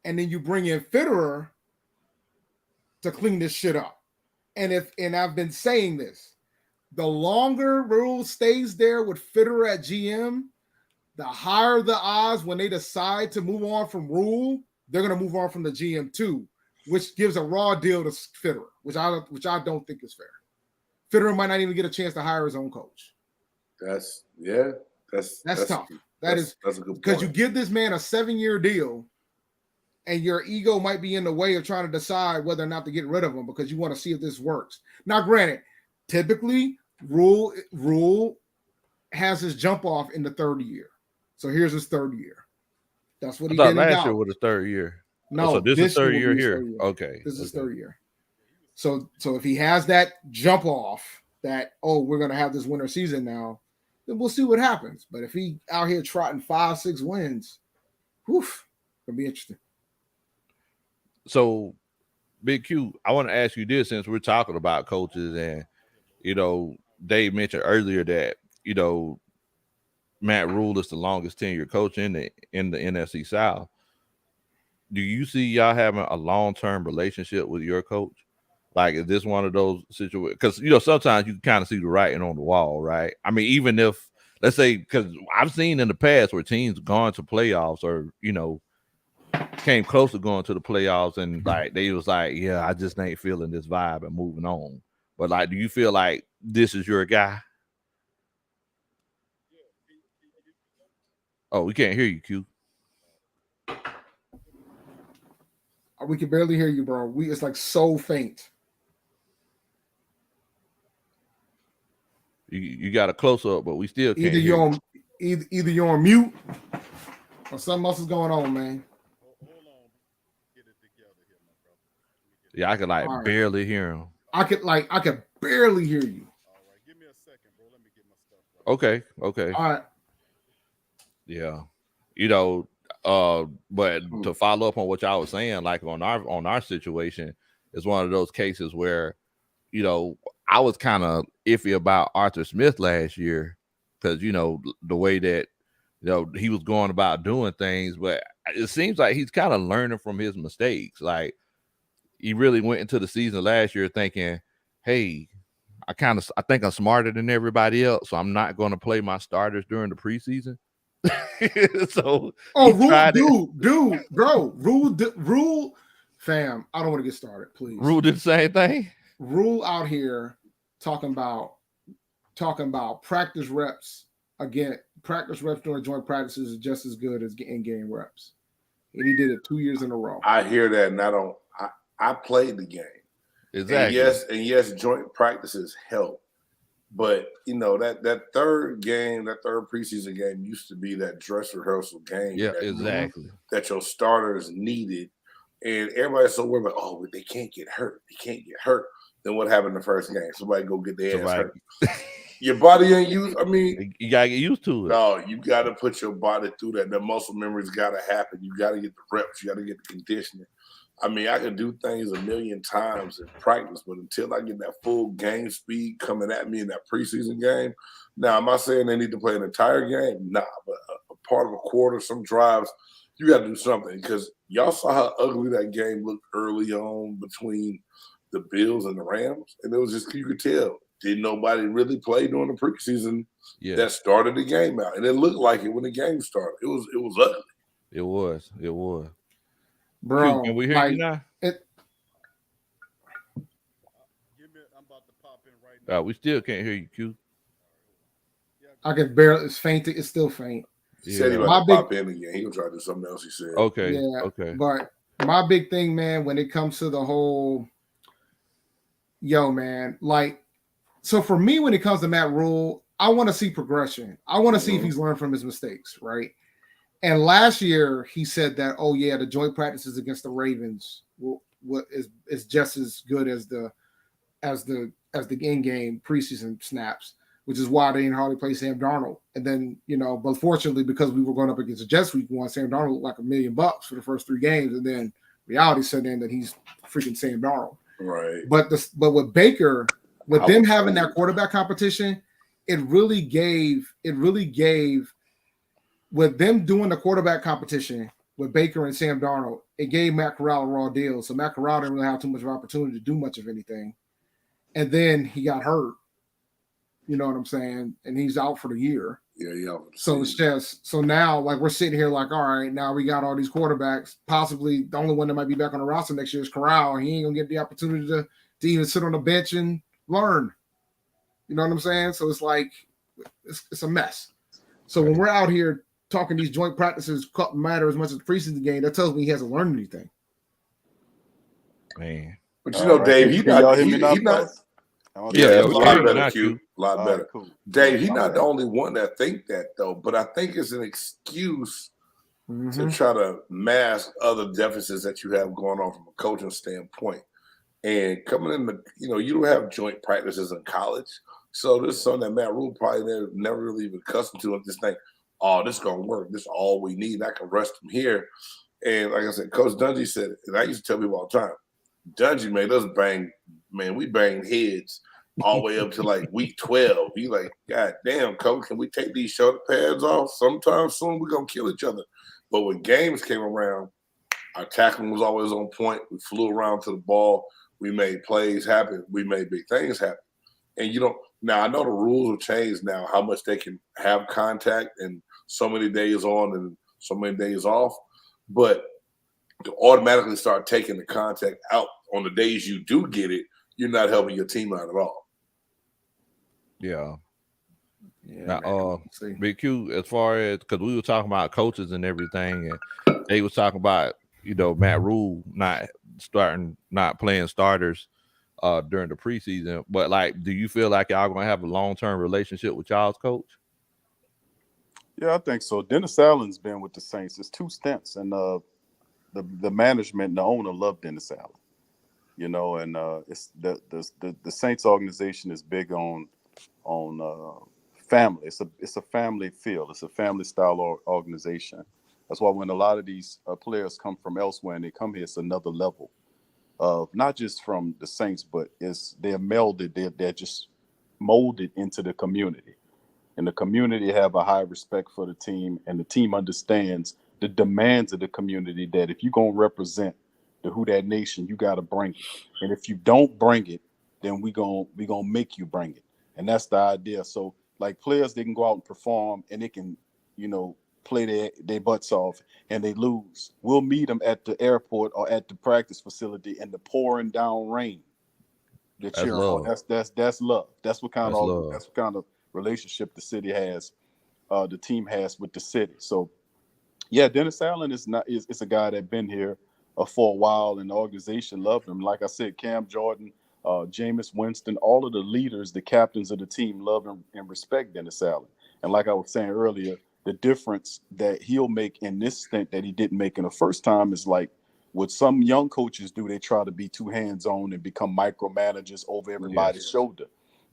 and then you bring in Fitterer to clean this shit up. And I've been saying this, the longer Rule stays there with Fitterer at GM, the higher the odds when they decide to move on from Rule, they're going to move on from the GM too, which gives a raw deal to Fitterer, which I don't think is fair. Fitterer might not even get a chance to hire his own coach. That's tough. That's a good point. Because you give this man a 7-year deal, and your ego might be in the way of trying to decide whether or not to get rid of him because you want to see if this works. Now, granted, typically Rule has his jump off in the third year. So here's his third year. That's what he did. Last year was his third year. No, so this is third year here. Okay, this is third year. So if he has that jump off, that we're gonna have this winter season now, then we'll see what happens. But if he out here trotting 5-6 wins, it'll be interesting. So, Big Q, I want to ask you this, since we're talking about coaches, and Dave mentioned earlier that Matt Rule is the longest tenured coach in the NFC South. Do you see y'all having a long-term relationship with your coach? Like, is this one of those situations? Because, sometimes you can kind of see the writing on the wall, right? I mean, even if, let's say, because I've seen in the past where teams gone to playoffs or, came close to going to the playoffs and, like, they was like, yeah, I just ain't feeling this vibe and moving on. But, like, do you feel like this is your guy? Oh, we can't hear you, Q. We can barely hear you, bro. It's like so faint. You got a close up, but we still can't. Either you're on mute or something else is going on, man. Yeah, I could barely hear him. I could barely hear you. All right, give me a second, bro. Let me get my stuff right. Okay. All right. Yeah. But to follow up on what y'all was saying, like on our situation, it's one of those cases where, I was kind of iffy about Arthur Smith last year because, the way that, he was going about doing things, but it seems like he's kind of learning from his mistakes. Like, he really went into the season last year thinking, hey, I think I'm smarter than everybody else, so I'm not going to play my starters during the preseason. So Rule, fam. I don't want to get started, please. Rule did the same thing. Rule out here talking about practice reps again. Practice reps during joint practices is just as good as in-game reps, and he did it 2 years in a row. I hear that, and I played the game. Exactly. And yes, joint practices help. But that third preseason game used to be that dress rehearsal game. Yeah, exactly. That your starters needed, and everybody's so worried about, oh, but they can't get hurt. They can't get hurt. Then what happened in the first game? Somebody go get their ass hurt. Your body ain't used. I mean, you gotta get used to it. No, you gotta put your body through that. The muscle memory's gotta happen. You gotta get the reps. You gotta get the conditioning. I mean, I can do things a million times in practice, but until I get that full game speed coming at me in that preseason game, now, am I saying they need to play an entire game? Nah, but a part of a quarter, some drives, you got to do something because y'all saw how ugly that game looked early on between the Bills and the Rams, and it was just, you could tell, didn't nobody really play during the preseason that started the game out, and it looked like it when the game started. It was ugly. It was. Bro, can we hear you now? I'm about to pop in right now. We still can't hear you, Q. I can barely. It's faint. It's still faint. He said he about to pop in again. He gonna try to do something else. He said. Okay. Yeah. Okay. But my big thing, man, when it comes to the whole, man, like, so for me, when it comes to Matt Rule, I want to see progression. I want to see if he's learned from his mistakes, right? And last year he said that, oh yeah, the joint practices against the Ravens is just as good as the in-game preseason snaps, which is why they didn't hardly play Sam Darnold. And then, but fortunately, because we were going up against the Jets week one, Sam Darnold looked like $1 million for the first 3 games, and then reality set in that he's freaking Sam Darnold. Right. But with Baker, with them having that quarterback competition, it really gave with them doing the quarterback competition with Baker and Sam Darnold, it gave Matt Corral a raw deal. So Matt Corral didn't really have too much of an opportunity to do much of anything. And then he got hurt. You know what I'm saying? And he's out for the year. Yeah. So it's just, so now, like, we're sitting here like, all right, now we got all these quarterbacks. Possibly the only one that might be back on the roster next year is Corral. He ain't going to get the opportunity to even sit on the bench and learn. You know what I'm saying? So it's like, it's a mess. So when we're out here talking these joint practices matter as much as the preseason game, that tells me he hasn't learned anything. Man. But Dave, he's not. Yeah, a lot better. Q. A lot better. Right, cool. Dave, he's not the only one that think that though. But I think it's an excuse to try to mask other deficits that you have going on from a coaching standpoint. And coming in you don't have joint practices in college, so this is something that Matt Rule probably never really been accustomed to. Just think, oh, this is gonna work. This is all we need. I can rest him here. And like I said, Coach Dungy said, and I used to tell people all the time, Dungy made us bang. Man, we banged heads all the way up to like week 12. He like, God damn, Coach, can we take these shoulder pads off? Sometime soon we're gonna kill each other. But when games came around, our tackling was always on point. We flew around to the ball. We made plays happen. We made big things happen. And now I know the rules have changed now, how much they can have contact and so many days on and so many days off. But to automatically start taking the contact out on the days you do get it, you're not helping your team out at all. Yeah. Now, Big Q, as far as, because we were talking about coaches and everything, and they was talking about, Matt Rule not playing starters during the preseason. But, like, do you feel like y'all going to have a long-term relationship with y'all's coach? Yeah, I think so. Dennis Allen's been with the Saints. It's 2 stints, and the management and the owner love Dennis Allen. And it's the Saints organization is big on family. It's a family feel. It's a family style organization. That's why when a lot of these players come from elsewhere and they come here, it's another level of not just from the Saints, but they're melded. They're just molded into the community, and the community have a high respect for the team, and the team understands the demands of the community. That if you're gonna represent the Who Dat Nation, you got to bring it, and if you don't bring it, then we gonna make you bring it, and that's the idea. So like players, they can go out and perform, and they can play their butts off, and they lose. We'll meet them at the airport or at the practice facility in the pouring down rain. They're That's cheering on. love. That's love. That's what kind That's of relationship the city has, the team has with the city. So yeah, Dennis Allen is a guy that been here for a while, and the organization loved him. Like I said, Cam Jordan, Jameis Winston, all of the leaders, the captains of the team love and respect Dennis Allen. And like I was saying earlier, the difference that he'll make in this stint that he didn't make in the first time is like what some young coaches do. They try to be too hands-on and become micromanagers over everybody's shoulder.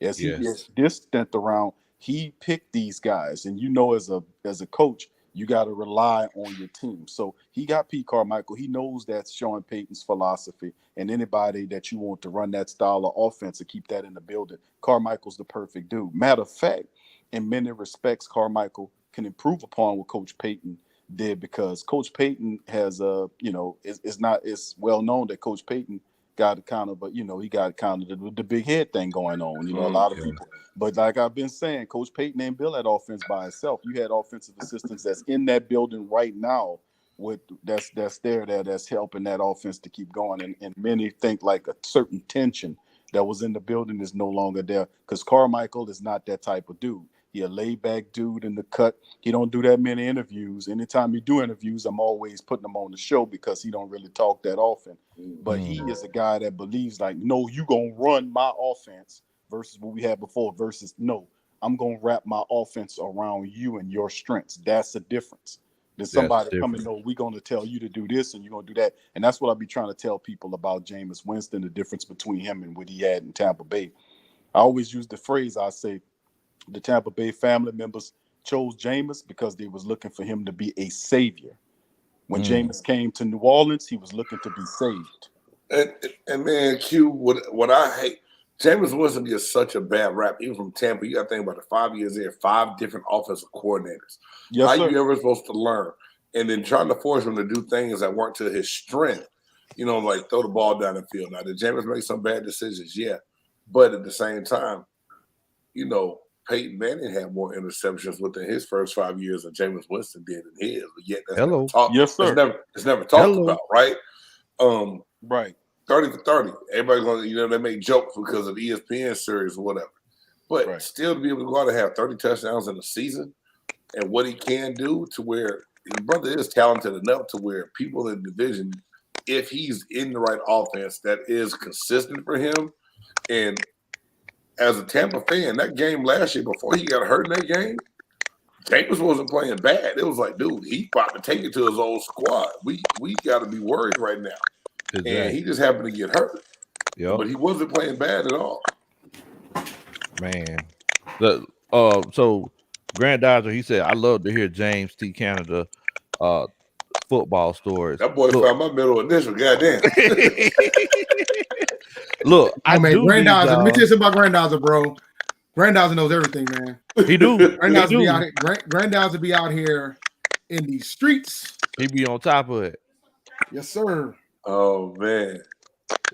As he gets this stint around, he picked these guys. And as a coach, you got to rely on your team. So he got Pete Carmichael. He knows that's Sean Payton's philosophy. And anybody that you want to run that style of offense and keep that in the building, Carmichael's the perfect dude. Matter of fact, in many respects, Carmichael can improve upon what Coach Payton did, because Coach Payton has it's well known that Coach Payton got kind of he got kind of the big head thing going on. A lot of people. But like I've been saying, Coach Payton ain't built that offense by himself. You had offensive assistants that's in that building right now that's helping that offense to keep going. And many think like a certain tension that was in the building is no longer there, because Carmichael is not that type of dude. He a laid-back dude in the cut. He don't do that many interviews. Anytime he do interviews, I'm always putting him on the show because he don't really talk that often. But he is a guy that believes like, no, you going to run my offense versus what we had before versus, no, I'm going to wrap my offense around you and your strengths. That's the difference. There's somebody coming, no, we're going to tell you to do this and you're going to do that. And that's what I'll be trying to tell people about Jameis Winston, the difference between him and what he had in Tampa Bay. I always use the phrase, I say, the Tampa Bay family members chose Jameis because they was looking for him to be a savior. When Jameis came to New Orleans, he was looking to be saved. And man, Q, what I hate, Jameis Winston gets such a bad rap, even from Tampa. You got to think about it. 5 years there, 5 different offensive coordinators. Yes, How sir. you ever supposed to learn? And then trying to force him to do things that weren't to his strength. Like throw the ball down the field. Now, did Jameis make some bad decisions? Yeah. But at the same time, Peyton Manning had more interceptions within his first 5 years than Jameis Winston did in his. But yet that's never talked. Yes, sir. It's never talked about, right? Right. 30 for 30. Everybody's going to, they make jokes because of the ESPN series or whatever. But still to be able to go out and have 30 touchdowns in a season and what he can do to where his brother is talented enough to where people in the division, if he's in the right offense that is consistent for him. And as a Tampa fan, that game last year before he got hurt in that game, Jameis wasn't playing bad. It was like, dude, he about to take it to his old squad. We got to be worried right now. Exactly. And he just happened to get hurt. Yep. But he wasn't playing bad at all. Man. So Grand Dodger, he said, I love to hear James T. Canada football stories. That boy found my middle initial, goddamn. Look, Grand Dodger, let me tell you something about Grand Dodger, bro. Grand Dodger knows everything, man. He do. Grand Dodger be out here in these streets. He be on top of it. Yes, sir. Oh man.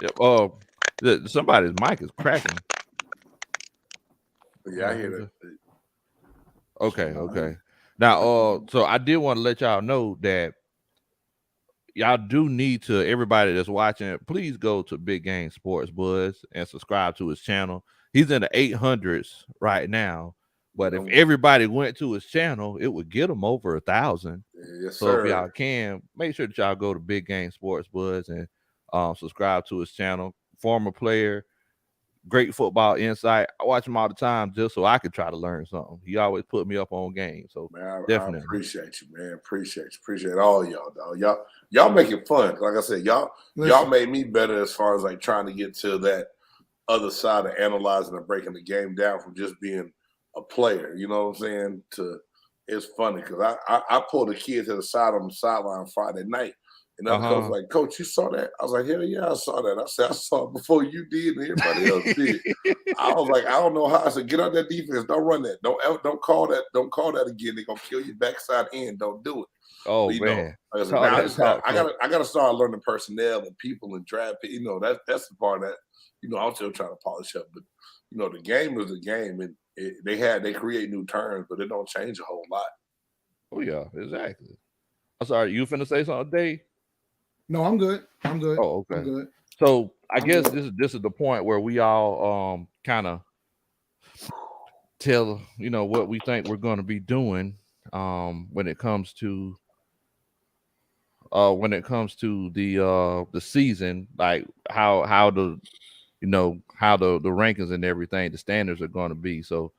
Yep. Somebody's mic is cracking. Yeah, I hear that. Okay. Now, so I did want to let y'all know that y'all do need to, everybody that's watching, please go to Big Game Sports Buzz and subscribe to his channel. He's in the 800s right now, but if everybody went to his channel, it would get him over 1,000. Yes, so sir. If y'all can, make sure that y'all go to Big Game Sports Buzz and subscribe to his channel. Former player, great football insight. I watch him all the time just so I could try to learn something. He always put me up on game. So man, definitely. I appreciate you, man. Appreciate all y'all, dog. Y'all make it fun. Like I said, y'all made me better as far as like trying to get to that other side of analyzing and breaking the game down from just being a player. You know what I'm saying? It's funny because I pulled a kid to the side on the sideline Friday night. And the coach was like, Coach, you saw that? I was like, hell yeah, I saw that. I said, I saw it before you did and everybody else did. I was like, I don't know how. I said, get on that defense. Don't run that. Don't call that. Don't call that again. They're gonna kill your backside end. Don't do it. Oh man. I gotta start learning personnel and people and draft. That's the part that, I'm still trying to polish up. But the game is the game, and they create new terms, but it don't change a whole lot. Oh yeah, exactly. I'm sorry, you finna say something, Dave? No, I'm good. I'm good. Oh, I'm okay. good. So I I'm guess good. this is the point where we all kind of tell what we think we're going to be doing when it comes to the season, like how the how the rankings and everything, the standards are going to be. So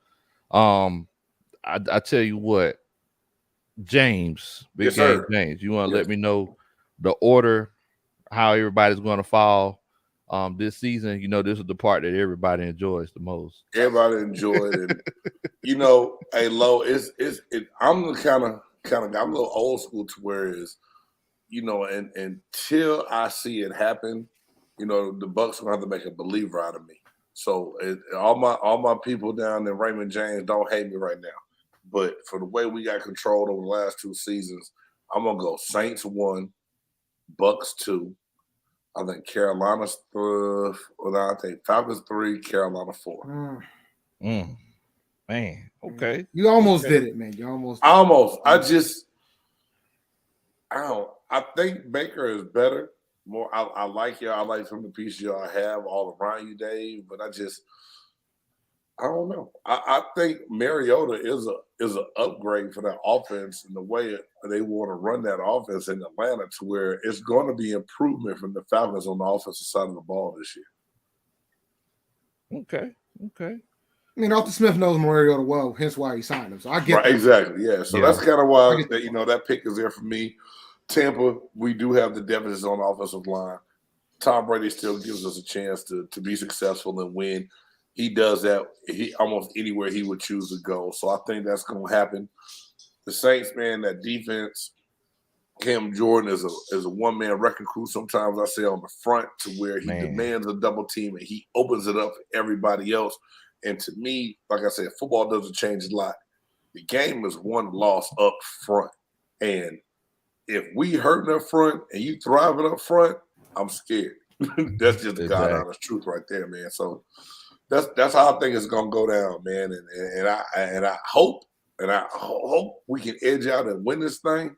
I tell you what, James, Yes, Big Game sir. James, you want to Yes. let me know the order, how everybody's going to fall this season. This is the part that everybody enjoys the most. Everybody enjoyed it. Hey, Low, I'm the kind of guy. I'm a little old school to where is, and until I see it happen, the Bucks are gonna have to make a believer out of me. So all my people down in Raymond James don't hate me right now, but for the way we got controlled over the last 2 seasons, I'm gonna go Saints 1, Bucks 2. I think Carolina's I think Falcons 3, Carolina 4. Man, okay. You almost did it, man. You almost. Almost. I think Baker is better. More. I like you. I like some of the pieces y'all have all around you, Dave. But I don't know. I think Mariota is an upgrade for that offense and the way they want to run that offense in Atlanta, to where it's going to be improvement from the Falcons on the offensive side of the ball this year. Okay. I mean, Arthur Smith knows Mariota well, hence why he signed him. So I get right, that. exactly. Yeah. So that's kind of why that pick is there for me. Tampa, we do have the deficits on the offensive line. Tom Brady still gives us a chance to be successful and win. He does that almost anywhere he would choose to go. So I think that's going to happen. The Saints, man, that defense, Cam Jordan is a one-man wrecking crew. Sometimes I say on the front, to where he demands a double team and he opens it up for everybody else. And to me, like I said, football doesn't change a lot. The game is one loss up front. And if we hurting up front and you thriving up front, I'm scared. That's just the God honest truth right there, man. So that's how I think it's gonna go down, man. And I hope we can edge out and win this thing.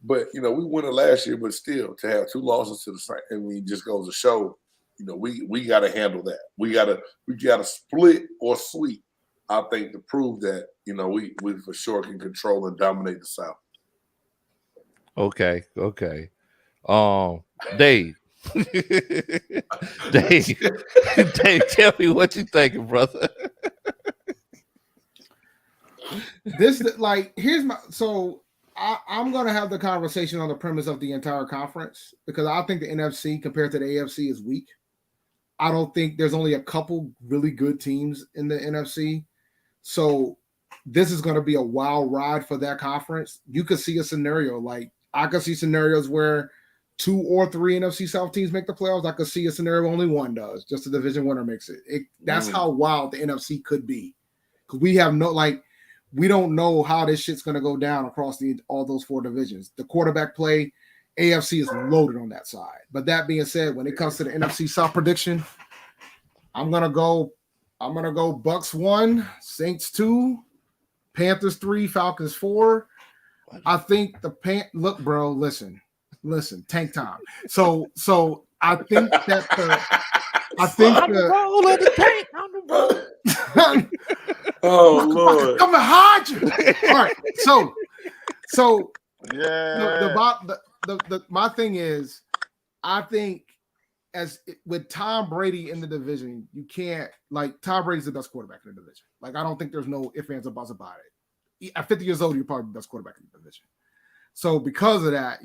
But we won it last year, but still to have 2 losses to the Saints, I mean, just goes to show, we got to handle that. We got to split or sweep. I think to prove that we for sure can control and dominate the South. Okay. Dave. Dave, tell me what you thinking, brother. I'm gonna have the conversation on the premise of the entire conference, because I think the NFC compared to the AFC is weak. I don't think there's only a couple really good teams in the NFC. So this is going to be a wild ride for that conference. You could see a scenario, like I could see scenarios where 2 or 3 NFC South teams make the playoffs. I could see a scenario where only one does, just a division winner makes it. That's how wild the NFC could be. Because we have we don't know how this shit's going to go down across all those 4 divisions. The quarterback play, AFC is loaded on that side. But that being said, when it comes to the NFC South prediction, I'm gonna go Bucks 1, Saints 2, Panthers 3, Falcons 4. I think look, bro, listen, tank time. So I think that roll of the tank on the road. Oh Lord, come behind you. All right, so my thing is, I think with Tom Brady in the division, you can't, Tom Brady's the best quarterback in the division. I don't think there's no ifs, ands, or buts about it. At 50 years old, you're probably the best quarterback in the division. So because of that,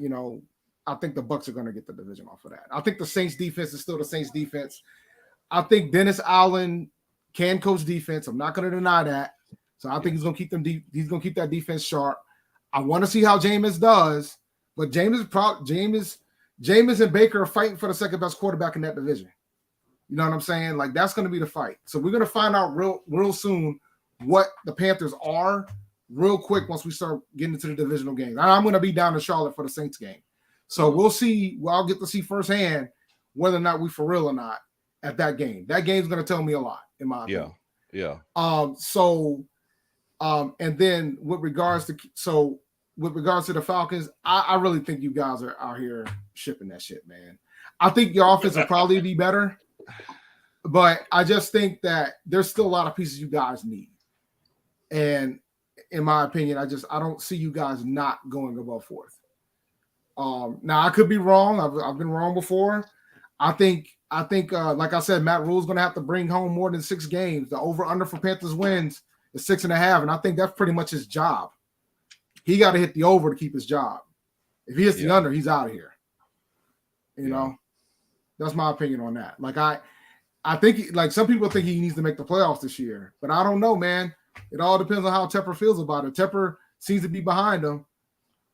I think the Bucks are going to get the division off of that. I think the Saints defense is still the Saints defense. I think Dennis Allen can coach defense. I'm not going to deny that. So I think he's going to keep them deep. He's going to keep that defense sharp. I want to see how Jameis does, but Jameis and Baker are fighting for the second best quarterback in that division. You know what I'm saying? That's going to be the fight. So we're going to find out real soon what the Panthers are real quick once we start getting into the divisional games. I'm going to be down in Charlotte for the Saints game. So we'll see. Well, I'll get to see firsthand whether or not we for real or not at that game. That game's going to tell me a lot, in my opinion. Yeah. And then with regards to with regards to the Falcons, I really think you guys are out here shipping that shit, man. I think your offense will probably be better, but I just think that there's still a lot of pieces you guys need. And in my opinion, I don't see you guys not going above fourth. Now I could be wrong. I've been wrong before. I think like I said, Matt Rule's going to have to bring home more than 6 games. The over/under for Panthers wins is 6.5, and I think that's pretty much his job. He got to hit the over to keep his job. If he hits the under, he's out of here. You know, that's my opinion on that. Like I think like some people think he needs to make the playoffs this year, but I don't know, man. It all depends on how Tepper feels about it. Tepper seems to be behind him,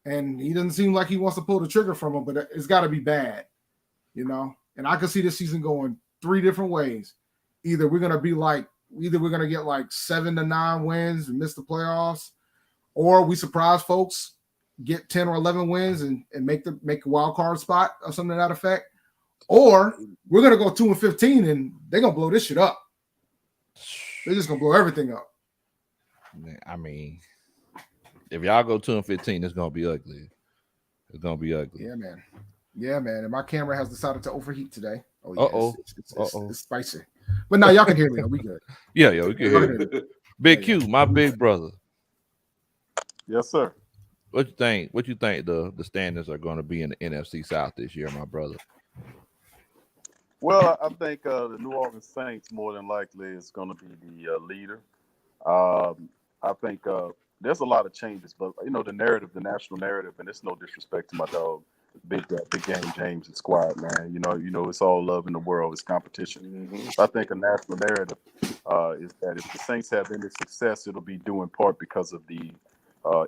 and he doesn't seem like he wants to pull the trigger from him, but it's got to be bad, you know. And I can see this season going 3 different ways. Either we're going to get like 7 to 9 wins and miss the playoffs, or we surprise folks, get 10 or 11 wins and make a wild card spot or something to that effect. Or we're going to go 2-15 and they're going to blow this shit up. They're just going to blow everything up. I mean, if y'all go 2-15, it's going to be ugly. It's going to be ugly. Yeah, man. Yeah, man. And my camera has decided to overheat today. Oh, yeah. It's spicy. But now y'all can hear me. We good. Yeah, we can hear you. Big Q, my big brother. Yes, sir. What you think? What you think the standings are going to be in the NFC South this year, my brother? Well, I think the New Orleans Saints more than likely is going to be the leader. I think there's a lot of changes, but you know the narrative, the national narrative, and it's no disrespect to my dog, Big Game James and squad, man. You know, it's all love in the world. It's competition. Mm-hmm. I think a national narrative is that if the Saints have any success, it'll be due in part because of the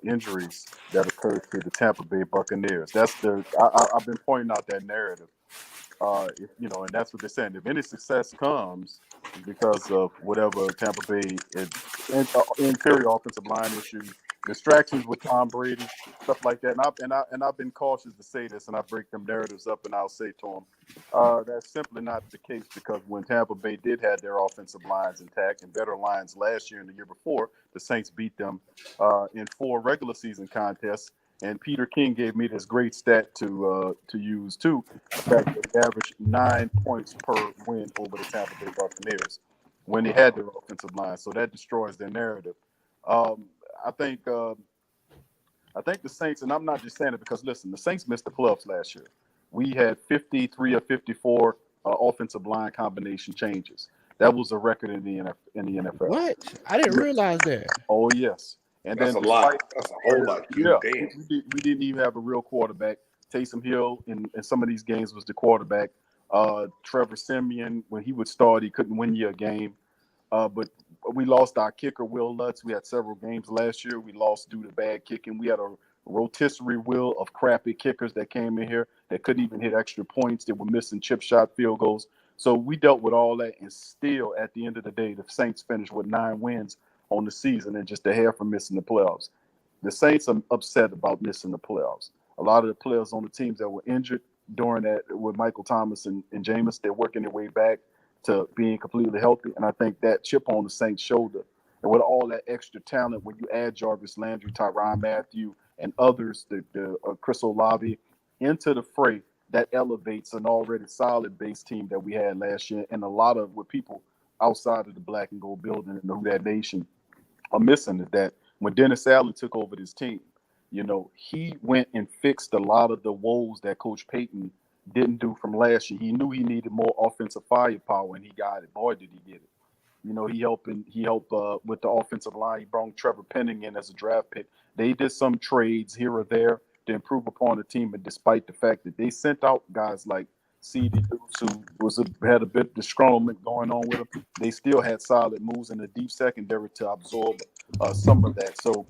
injuries that occurred to the Tampa Bay Buccaneers. I've been pointing out that narrative. You know, and that's what they're saying. If any success comes because of whatever Tampa Bay interior offensive line issues, distractions with Tom Brady, stuff like that. And I've been cautious to say this, and I break them narratives up, and I'll say to them, that's simply not the case because when Tampa Bay did have their offensive lines intact and better lines last year and the year before, the Saints beat them in 4 regular season contests. And Peter King gave me this great stat to use too. The fact that they averaged 9 points per win over the Tampa Bay Buccaneers when they had their offensive line. So that destroys their narrative. I think the Saints, and I'm not just saying it because listen, the Saints missed the playoffs last year. We had 53 or 54 offensive line combination changes. That was a record in the NFL. What? I didn't realize that. Oh yes. And that's then a lot. That's a whole lot. Yeah, we didn't even have a real quarterback. Taysom Hill in some of these games was the quarterback. Trevor Siemian, when he would start, he couldn't win you a game. But we lost our kicker, Will Lutz. We had several games last year. We lost due to bad kicking. We had a rotisserie wheel of crappy kickers that came in here that couldn't even hit extra points. They were missing chip shot field goals. So we dealt with all that, and still, at the end of the day, the Saints finished with 9 wins on the season and just a hair from missing the playoffs. The Saints are upset about missing the playoffs. A lot of the players on the teams that were injured during that with Michael Thomas and Jameis, they're working their way back to being completely healthy. And I think that chip on the Saints' shoulder, and with all that extra talent, when you add Jarvis Landry, Tyrann Mathieu, and others, the Chris Olave, into the fray, that elevates an already solid base team that we had last year. And a lot of what people outside of the black and gold building and Who That Nation are missing is that when Dennis Allen took over this team, you know, he went and fixed a lot of the woes that Coach Payton didn't do from last year. He knew he needed more offensive firepower, and he got it. Boy, did he get it. You know, he helped with the offensive line. He brought Trevor Penning in as a draft pick. They did some trades here or there to improve upon the team, and despite the fact that they sent out guys like C.D. Deuce, who had a bit of disgruntlement going on with him, they still had solid moves in the deep secondary to absorb some of that. So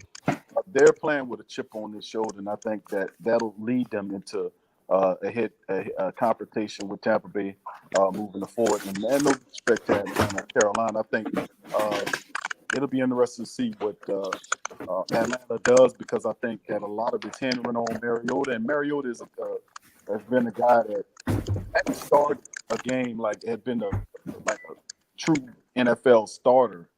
they're playing with a chip on their shoulder, and I think that'll lead them into a confrontation with Tampa Bay moving forward. And no respect to Carolina, I think it'll be interesting to see what Atlanta does, because I think that a lot of it's hindering on Mariota, and Mariota has been a guy that hadn't started a game had been a true NFL starter,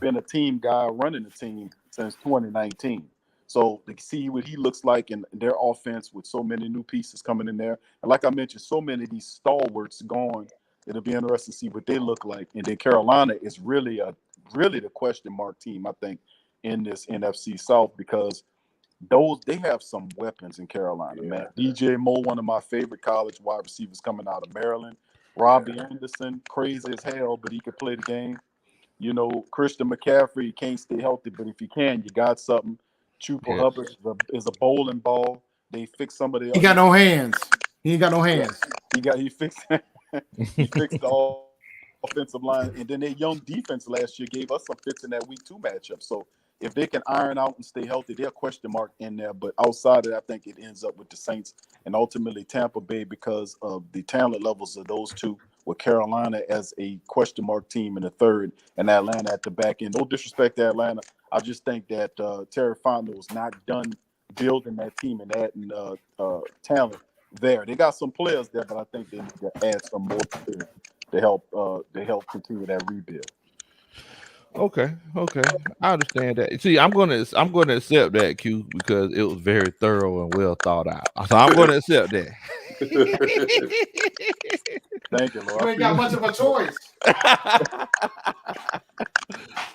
been a team guy running the team since 2019. So to see what he looks like in their offense with so many new pieces coming in there, and like I mentioned, so many of these stalwarts gone. It'll be interesting to see what they look like. And then Carolina is really the question mark team, I think, in this NFC South, because they have some weapons in Carolina, man. DJ Moore, one of my favorite college wide receivers coming out of Maryland. Robbie Anderson, crazy as hell, but he could play the game. You know, Christian McCaffrey can't stay healthy, but if you can, you got something. Chupa Hubbard is a bowling ball. They fixed some of the. He got no hands. He ain't got no hands. He fixed the offensive line, and then their young defense last year gave us some fits in that week 2 matchup. So if they can iron out and stay healthy, they're a question mark in there. But outside of that, I think it ends up with the Saints and ultimately Tampa Bay because of the talent levels of those two, with Carolina as a question mark team in the third and Atlanta at the back end. No disrespect to Atlanta. I just think that Terry Fontenot was not done building that team and adding talent there. They got some players there, but I think they need to add some more players to help continue that rebuild. Okay, I understand that. See, I'm gonna accept that, Q, because it was very thorough and well thought out. So I'm gonna accept that. Thank you, Lord. You ain't got much of a choice.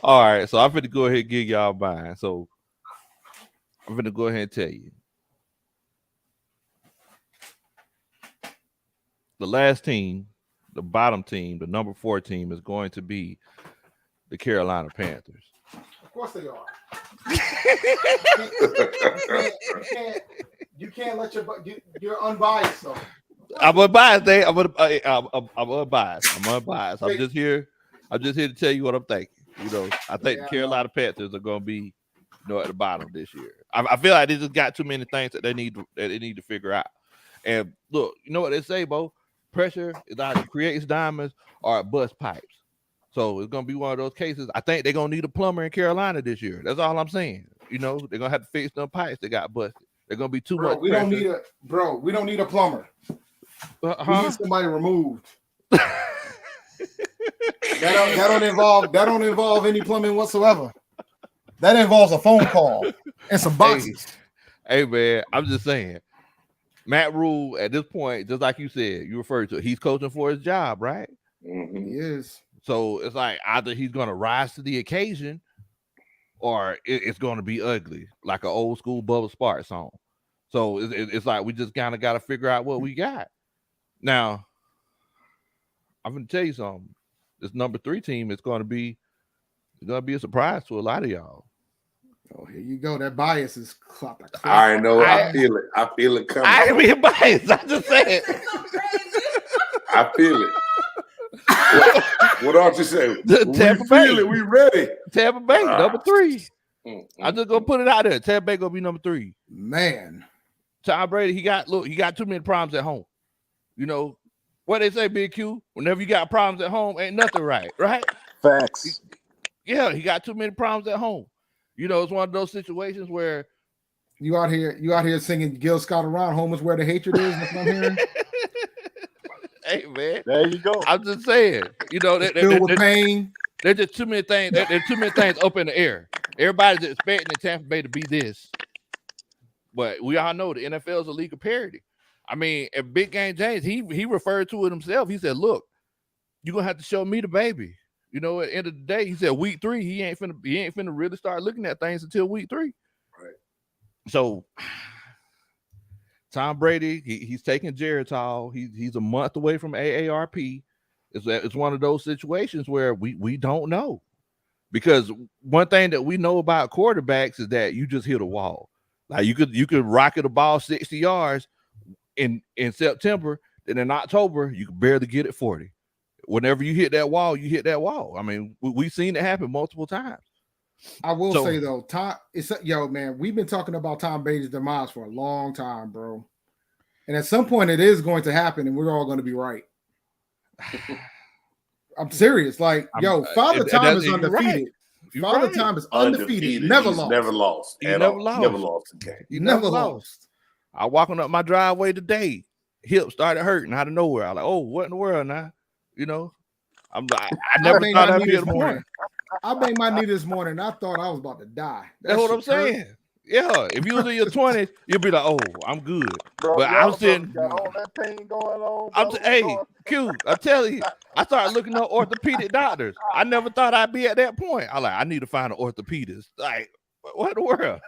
All right, so I'm finna go ahead and give y'all mine. So I'm finna go ahead and tell you. The last team, the bottom team, the number 4 team is going to be the Carolina Panthers. Of course they are. You can't let you're unbiased though. I'm unbiased, Dave. I'm unbiased. I'm just here to tell you what I'm thinking. You know, I think the Carolina Panthers are going to be, at the bottom this year. I feel like they just got too many things that they need to figure out. And look, you know what they say, Bo? Pressure is either creates diamonds or it busts pipes. So it's going to be one of those cases. I think they're going to need a plumber in Carolina this year. That's all I'm saying. They're going to have to fix them pipes that got busted. They're going to be too much We pressure. We don't need a plumber. We need somebody removed. that don't involve any plumbing whatsoever. That involves a phone call and some boxes. Hey man, I'm just saying. Matt Rule, at this point, just like you said, you referred to it, he's coaching for his job, right? Mm-hmm. He is. So it's like either he's going to rise to the occasion or it's going to be ugly, like an old school Bubba Sparks song. So it's like we just kind of got to figure out what we got. Now, I'm going to tell you something. This number 3 team is going to be a surprise to a lot of y'all. Oh, here you go. That bias is clapping. I know. I feel it. I feel it coming. I ain't being biased. I just said. I feel it. What else you say? Tampa We Bay. feel it. We ready. Tampa Bay, number 3. I'm just gonna put it out there. Tampa Bay gonna be number 3. Man, Tom Brady, he got too many problems at home. You know what they say, Big Q? Whenever you got problems at home, ain't nothing right? Facts. Yeah, he got too many problems at home. You know, it's one of those situations where you out here singing Gil Scott around. Home is where the hatred is. That's what I'm hearing. Hey man, there you go. I'm just saying, filled with pain. There's just too many things. There's too many things up in the air. Everybody's expecting the Tampa Bay to be this, but we all know the NFL is a league of parity. I mean, if Big Game James, he referred to it himself. He said, "Look, you're gonna have to show me the baby." You know, at the end of the day, he said week 3, he ain't finna really start looking at things until week 3. Right. So Tom Brady, he's taking Geritol. He's a month away from AARP. It's one of those situations where we don't know. Because one thing that we know about quarterbacks is that you just hit a wall. Like you could rocket a ball 60 yards in September, then in October, you could barely get it 40. Whenever you hit that wall, you hit that wall. I mean, we've seen it happen multiple times. I will say though, man, we've been talking about Tom Brady's demise for a long time, bro. And at some point, it is going to happen, and we're all going to be right. I'm serious. Like, Father Time is undefeated. Father Time is undefeated. Never lost. Never lost. Never lost a game. He never lost. I walking up my driveway today, hip started hurting out of nowhere. I was like, oh, what in the world now? You know, I never thought I'd be at the point. I banged my knee this morning. I thought I was about to die. That's what I'm saying. Yeah, if you was in your 20s, you'll be like, "Oh, I'm good." Bro, But y'all I'm sitting. got all that pain going on. I'm Bro. hey, Q. I'm telling you, I started looking up orthopedic doctors. I never thought I'd be at that point. I need to find an orthopedist. Like, what in the world?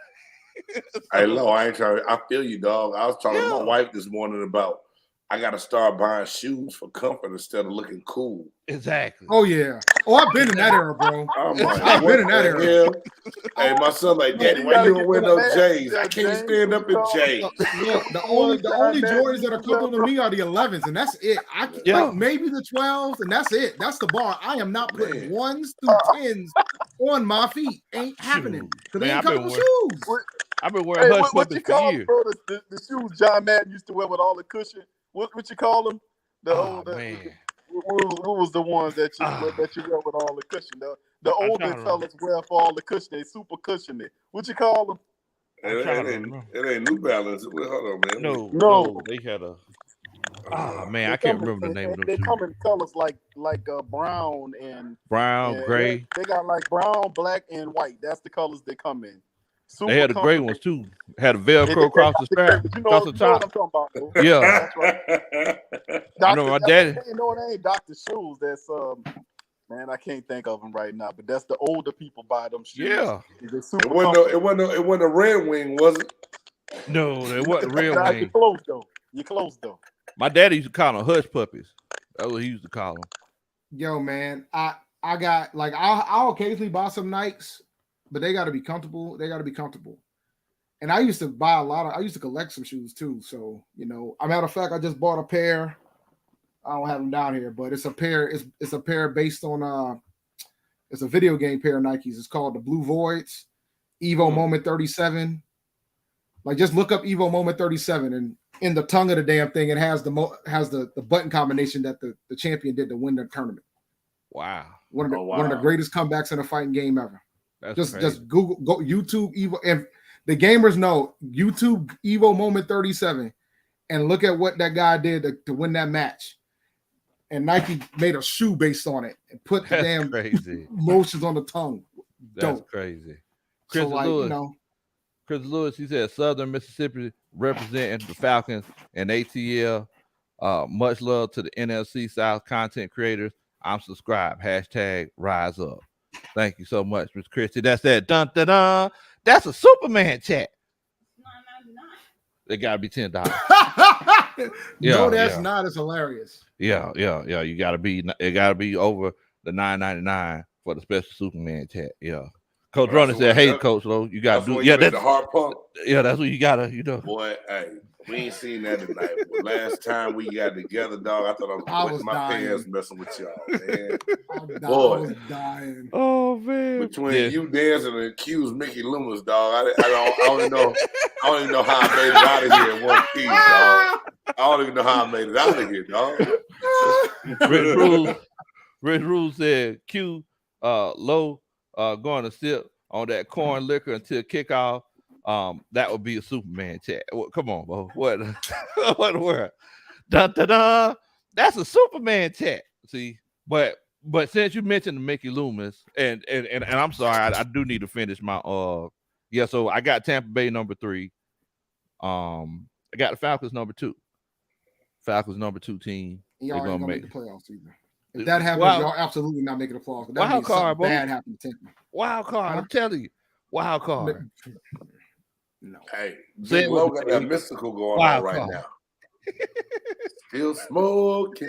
Hey, Lo, I ain't trying. I feel you, dog. I was talking to my wife this morning about I got to start buying shoes for comfort instead of looking cool. Exactly. Oh yeah. Oh, I've been in that era, bro. I'm like, I've been in that what the era. hell? Hey, my son like, Daddy, why you don't wear no J's? I can't stand up in J's. Look, the only Jordans that are comfortable to me are the 11s, and that's it. Like maybe the 12s, and that's it. That's the bar. I am not putting 1s through 10s on my feet. Ain't happening. Because they ain't comfortable shoes. I've been wearing hush what you puppies for call years. them, bro? The shoes John Madden used to wear with all the cushion. What you call them? Man. Who was the ones that you wear with all the cushion? The older fellas wear for all the cushion. They super cushiony. What you call them? It ain't New Balance. Hold on, man. No. They had a. Oh man, I can't remember the name of them. They come in colors like brown and gray. They got like brown, black, and white. That's the colors they come in. They had the gray ones too. Had a Velcro across the strap, across the top. What I'm talking about, yeah, that's right. I know my daddy. You know it ain't Dr. Shoes. That's man, I can't think of them right now. But that's the older people buy them shoes. Yeah, it wasn't a Red Wing, was it? No, it wasn't Red Wing. You're close though. My daddy used to call them hush puppies. That's what he used to call them. Yo, man, I got like I'll occasionally buy some Nikes, but they got to be comfortable. And I used to buy I used to collect some shoes too. So, you know, a matter of fact, I just bought a pair. I don't have them down here, but it's a pair. It's a pair based on it's a video game pair of Nikes. It's called the Blue Voids, Evo Moment 37. Like just look up Evo Moment 37, and in the tongue of the damn thing, it has the button combination that the champion did to win the tournament. Wow. One of the greatest comebacks in a fighting game ever. That's just Google, go YouTube Evo, and the gamers know YouTube Evo Moment 37, and look at what that guy did to win that match. And Nike made a shoe based on it and put the damn crazy motions on the tongue. That's crazy. Chris Lewis, he said Southern Mississippi representing the Falcons and ATL. Much love to the NFC South content creators. I'm subscribed. # rise up. Thank you so much, Miss Christy. That's that. Dun, dun, dun. That's a Superman chat. It gotta be $10. No, that's not. It's hilarious. Yeah. You gotta be. It gotta be over the $9.99 for the special Superman chat. Yeah. Coach Ronan said, "Hey, Coach Low, you gotta do. Yeah, that's the hard pump. Yeah, that's what you gotta. You know, boy. Hey, we ain't seen that tonight. But last time we got together, dog, I thought I was my pants messing with y'all, man. I was dying. Oh man. Between you dancing and accused Mickey Loomis, dog, I don't even know how I made it out of here in one piece, dog. I don't even know how I made it out of here, dog. Rich Rules said Q Low going to sip on that corn liquor until kickoff. That would be a Superman chat. Come on, bro. What what word? Dun, dun, dun. That's a Superman chat. See, but since you mentioned Mickey Loomis, and I'm sorry, I do need to finish my so I got Tampa Bay number 3. I got the Falcons number 2. Falcons number 2 team. Y'all ain't gonna make the playoffs either. If that happens, y'all absolutely not making the playoffs. Wild card, bro. Bad happened to Tampa. Wild card, I'm telling you. Wild card. No. Hey, Big Low got that mystical going on right now. Still smoking.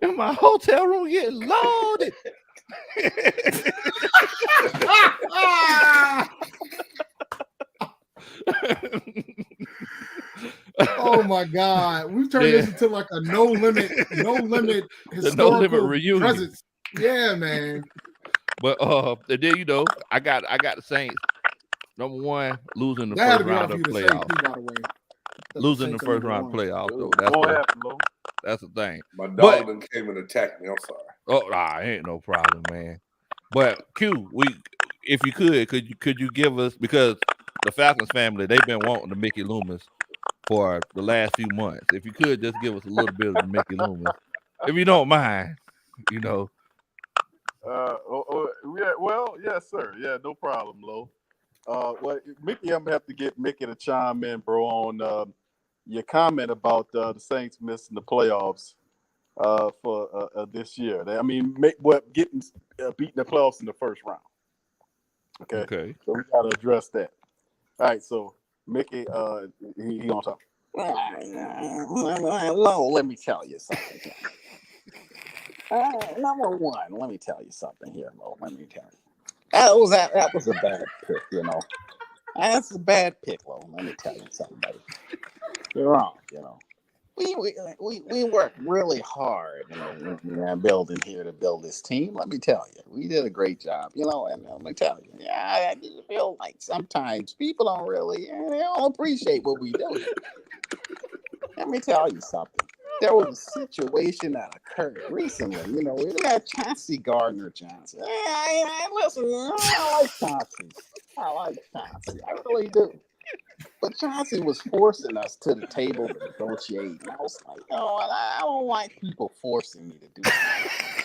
In my hotel room getting loaded. Oh my God, we've turned this into like a no limit historical reunion. Presence. Yeah, man. But and then I got the Saints. Number 1, losing the first round of playoffs. Losing the first round of playoffs, though. That's the thing. My dog done came and attacked me. I'm sorry. Oh, ain't no problem, man. But Q, if you could you give us, because the Falcons family, they've been wanting the Mickey Loomis for the last few months. If you could just give us a little bit of the Mickey Loomis, if you don't mind, Well, yes, sir. Yeah, no problem, Lo. Well, Mickey, I'm gonna have to get Mickey to chime in, bro, on your comment about the Saints missing the playoffs for this year. Getting beating the playoffs in the first round. Okay. So we got to address that. All right. So Mickey, he on top. Lo, let me tell you something. Number one, let me tell you something here, Lo. Let me tell you. That was a bad pick, you know. That's a bad pick, Lo. Let me tell you something, buddy. You're wrong, you know. We worked really hard, you know, in our building here to build this team. Let me tell you, we did a great job, you know. And let me tell you, I feel like sometimes people don't really, they don't appreciate what we do. Let me tell you something. There was a situation that occurred recently. You know, we had Chauncey Gardner-Johnson. Listen, I like Chauncey. I really do. But Chauncey was forcing us to the table to negotiate. And I was like, I don't like people forcing me to do that.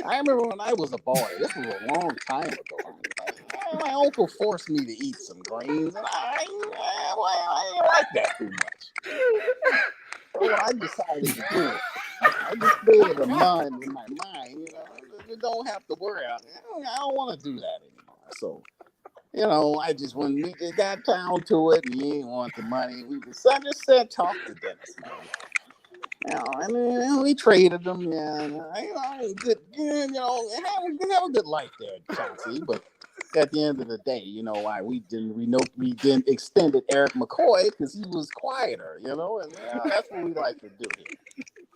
I remember when I was a boy, this was a long time ago. My uncle forced me to eat some greens, and I didn't like that too much. So when I decided to do it, I just made it a mind in my mind, you know, you don't have to worry about it. I don't want to do that anymore. So, you know, when we got down to it, and he didn't want the money, I just said, talk to Dennis, man. You know, and we traded them, have a good life there, Chauncey. But at the end of the day, you know why we didn't extend Eric McCoy because he was quieter, you know, and that's what we like to do here.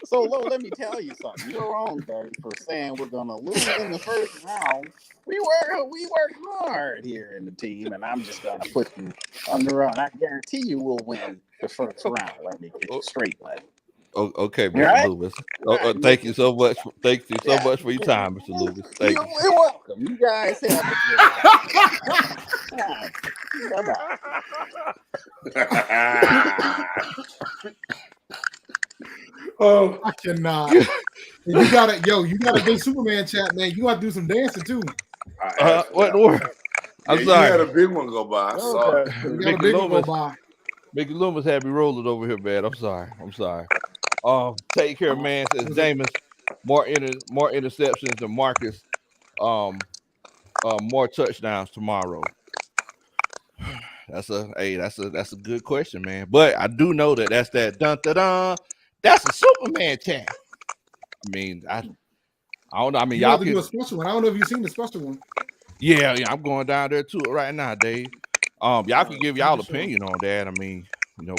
So, Lo, let me tell you something. You're wrong, Barry, for saying we're gonna lose in the first round. We work hard here in the team, and I'm just gonna put you on the run. I guarantee you we'll win the first round. Let me get you straight, buddy. Oh, okay, Mr. Right? Loomis. Thank you so much. Thank you so much for your time, Mr. Loomis. Thank you. You're welcome. You guys have a good one. Oh, I cannot. You gotta do Superman chat, man. You gotta do some dancing too. What the word? I'm sorry. You had a big one go by. Big one go by. Mickey Loomis had me rolling over here, man. I'm sorry. Take care, man. Says Jameis. More interceptions than Marcus. More touchdowns tomorrow. That's a good question, man. But I do know that's that dun dun dun. That's a Superman chat. I mean, I don't know. I mean, y'all can do a special one. I don't know if you've seen the special one. Yeah, I'm going down there to it right now, Dave. Y'all can give y'all opinion on that. I mean, you know,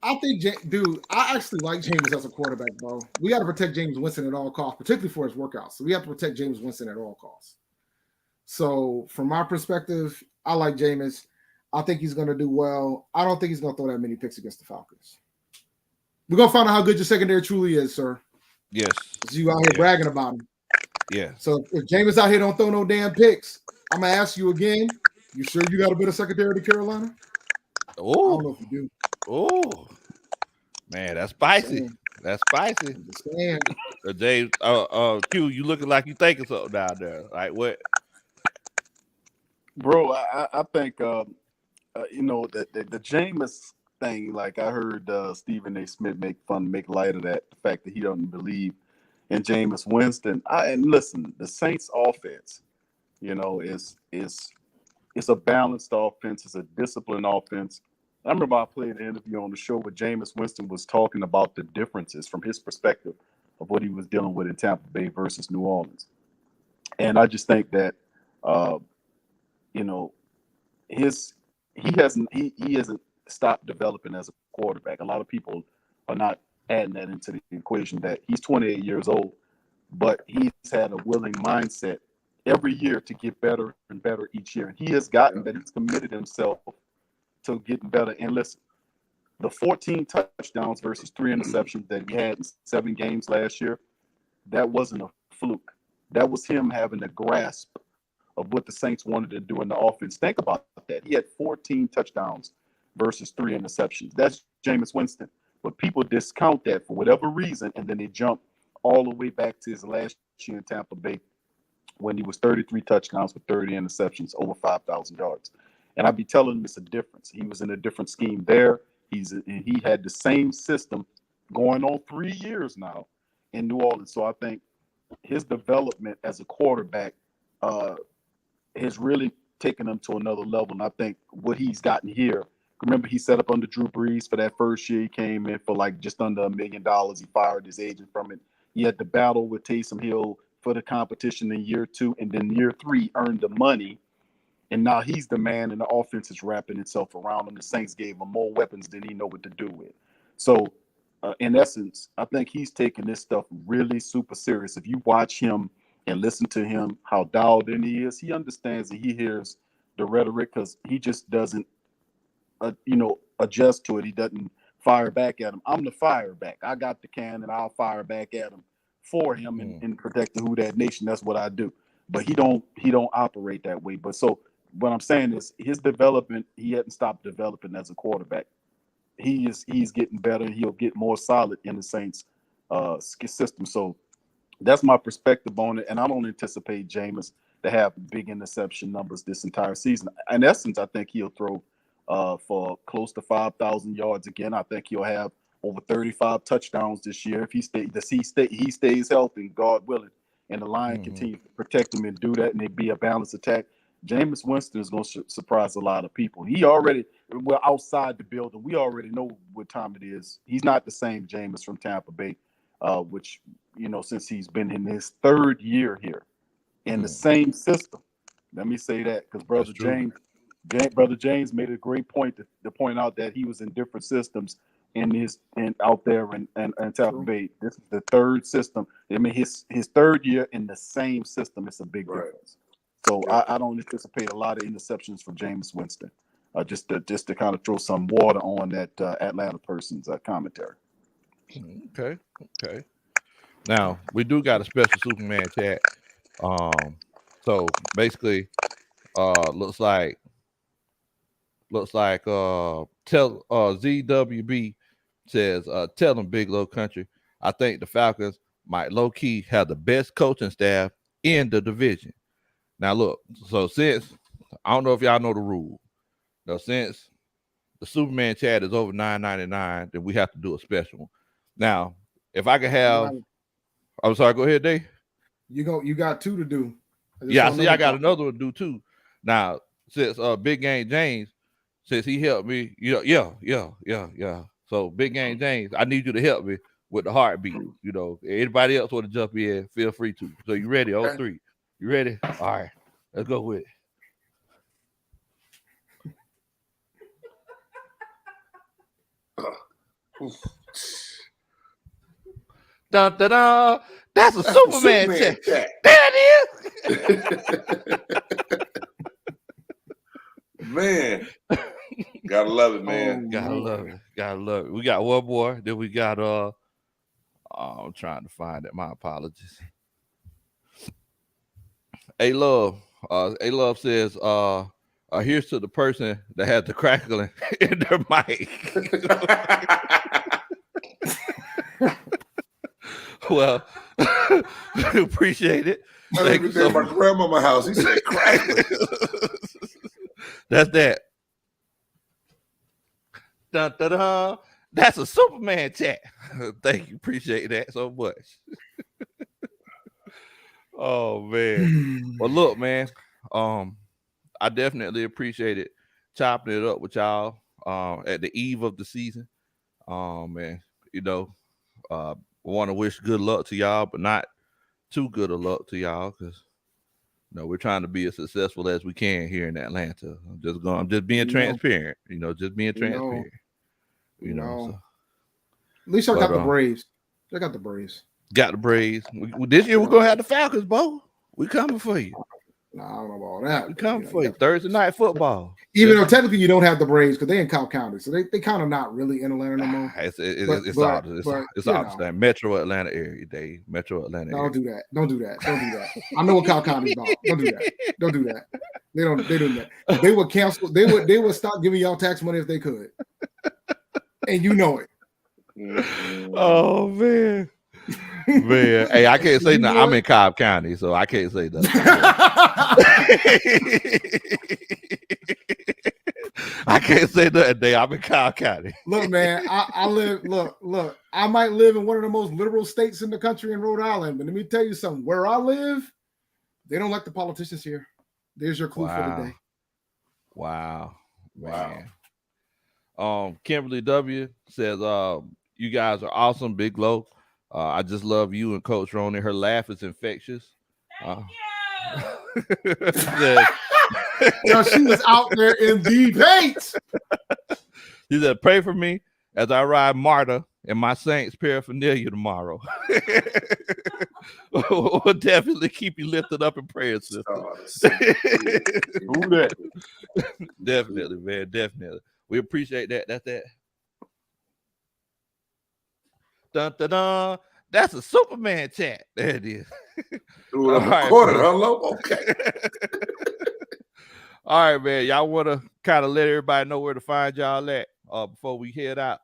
I think, dude, I actually like Jameis as a quarterback, bro. We got to protect Jameis Winston at all costs, particularly for his workouts. So we have to protect Jameis Winston at all costs. So from my perspective, I like Jameis. I think he's going to do well. I don't think he's going to throw that many picks against the Falcons. We're going to find out how good your secondary truly is, sir. Yes. You out here bragging about him. Yeah. So if Jameis out here don't throw no damn picks, I'm going to ask you again, you sure you got a better secondary to Carolina? Oh. I don't know if you do. Oh. Man, that's spicy. That's spicy. James, Q, you looking like you thinking something down there. Like what? Bro, I think you know the Jameis thing. Like I heard Stephen A. Smith make light of that, the fact that he doesn't believe in Jameis Winston. And listen, the Saints' offense, you know, is a balanced offense. It's a disciplined offense. I remember I played an interview on the show where Jameis Winston was talking about the differences from his perspective of what he was dealing with in Tampa Bay versus New Orleans. And I just think that, you know, he hasn't stopped developing as a quarterback. A lot of people are not adding that into the equation that he's 28 years old, but he's had a willing mindset every year to get better and better each year. And he has gotten that. He's committed himself to getting better. And listen, the 14 touchdowns versus 3 interceptions that he had in 7 games last year, that wasn't a fluke. That was him having a grasp of what the Saints wanted to do in the offense. Think about that. He had 14 touchdowns versus 3 interceptions. That's Jameis Winston. But people discount that for whatever reason, and then they jump all the way back to his last year in Tampa Bay when he was 33 touchdowns with 30 interceptions, over 5,000 yards. And I'd be telling him it's a difference. He was in a different scheme there. He had the same system going on 3 years now in New Orleans. So I think his development as a quarterback has really taken him to another level. And I think what he's gotten here, remember he set up under Drew Brees for that first year. He came in for like just under $1 million. He fired his agent from it. He had to battle with Taysom Hill for the competition in year 2. And then year 3 earned the money. And now he's the man, and the offense is wrapping itself around him. The Saints gave him more weapons than he know what to do with. So, in essence, I think he's taking this stuff really super serious. If you watch him and listen to him, how dialed in he is, he understands and he hears the rhetoric because he just doesn't, adjust to it. He doesn't fire back at him. I'm the fire back. I got the can, and I'll fire back at him for him and protect the Who Dat Nation. That's what I do. But he don't operate that way. But so what I'm saying is his development, he hadn't stopped developing as a quarterback. He's getting better, and he'll get more solid in the Saints system. So that's my perspective on it. And I don't anticipate Jameis to have big interception numbers this entire season. In essence, I think he'll throw for close to 5,000 yards again. I think he'll have over 35 touchdowns this year if he stays healthy, God willing, and the line continues to protect him and do that, and it be a balanced attack. Jameis Winston is going to surprise a lot of people. We're outside the building. We already know what time it is. He's not the same Jameis from Tampa Bay, which, since he's been in his 3rd year here in the same system. Let me say that because Brother James made a great point to point out that he was in different systems out there in Tampa Bay. This is the 3rd system. I mean, his 3rd year in the same system. It's a big difference. So I don't anticipate a lot of interceptions from Jameis Winston. Just to kind of throw some water on that Atlanta person's commentary. Okay. Now we do got a special Superman chat. So basically, looks like tell ZWB says tell them Big Low Kuntry. I think the Falcons might low key have the best coaching staff in the division. Now look, so since I don't know if y'all know the rule. Now since the Superman chat is over $9.99, then we have to do a special one. Now, if I could have, I'm sorry, go ahead, Dave. You got 2 to do. Yeah, I got another one to do too. Now, since Big Game James, since he helped me, yeah. So Big Game James, I need you to help me with the heartbeat. Anybody else want to jump in, feel free to. So you ready? All 3. You ready? All right, let's go with it. Da da da! That's a Superman check. There it is. Man, gotta love it, man. Gotta love it. We got one more. Then we got I'm trying to find it. My apologies. A Love says, here's to the person that had the crackling in their mic. Well, appreciate it. Thank you so much. My grandmama's house. He said crackling. That's that. Dun, dun, dun. That's a Superman chat. Thank you. Appreciate that so much. Oh man. Well, look, man. I definitely appreciated chopping it up with y'all at the eve of the season. Man, want to wish good luck to y'all, but not too good of luck to y'all because we're trying to be as successful as we can here in Atlanta. I'm just being transparent, just being transparent. So. At least I got the Braves. I got the Braves. Got the Braves. This year we're gonna have the Falcons, Bo. We coming for you. No, I don't know about that. We coming for you. Thursday night football. Even though technically you don't have the Braves because they in Cobb County, so they kind of not really in Atlanta no more. It's out of Metro Atlanta area, Dave. Metro Atlanta. No, don't do that. I know what Cobb County is about. Don't do that. They do that. They would cancel. They would stop giving y'all tax money if they could, and you know it. Oh man. Man, hey, I can't say You nothing. know I'm it. in Cobb County, so I can't say nothing. I can't say nothing today. I'm in Cobb County. Look, man, I live. Look. I might live in one of the most liberal states in the country in Rhode Island, but let me tell you something. Where I live, they don't like the politicians here. There's your clue for the day. Wow, man. Kimberly W says, "You guys are awesome, Big Low. I just love you and Coach Ronnie. Her laugh is infectious." Said, Yo, she was out there in the paint. He said, "Pray for me as I ride Marta in my Saints paraphernalia tomorrow." We'll definitely keep you lifted up in prayer, sister. Who that? Definitely, man. Definitely. We appreciate that. That's that. Dun, dun, dun. That's a Superman chat. There it is. Dude, I'm All right, recording. man. Hello? Okay. All right, man. Y'all want to kind of let everybody know where to find y'all at before we head out?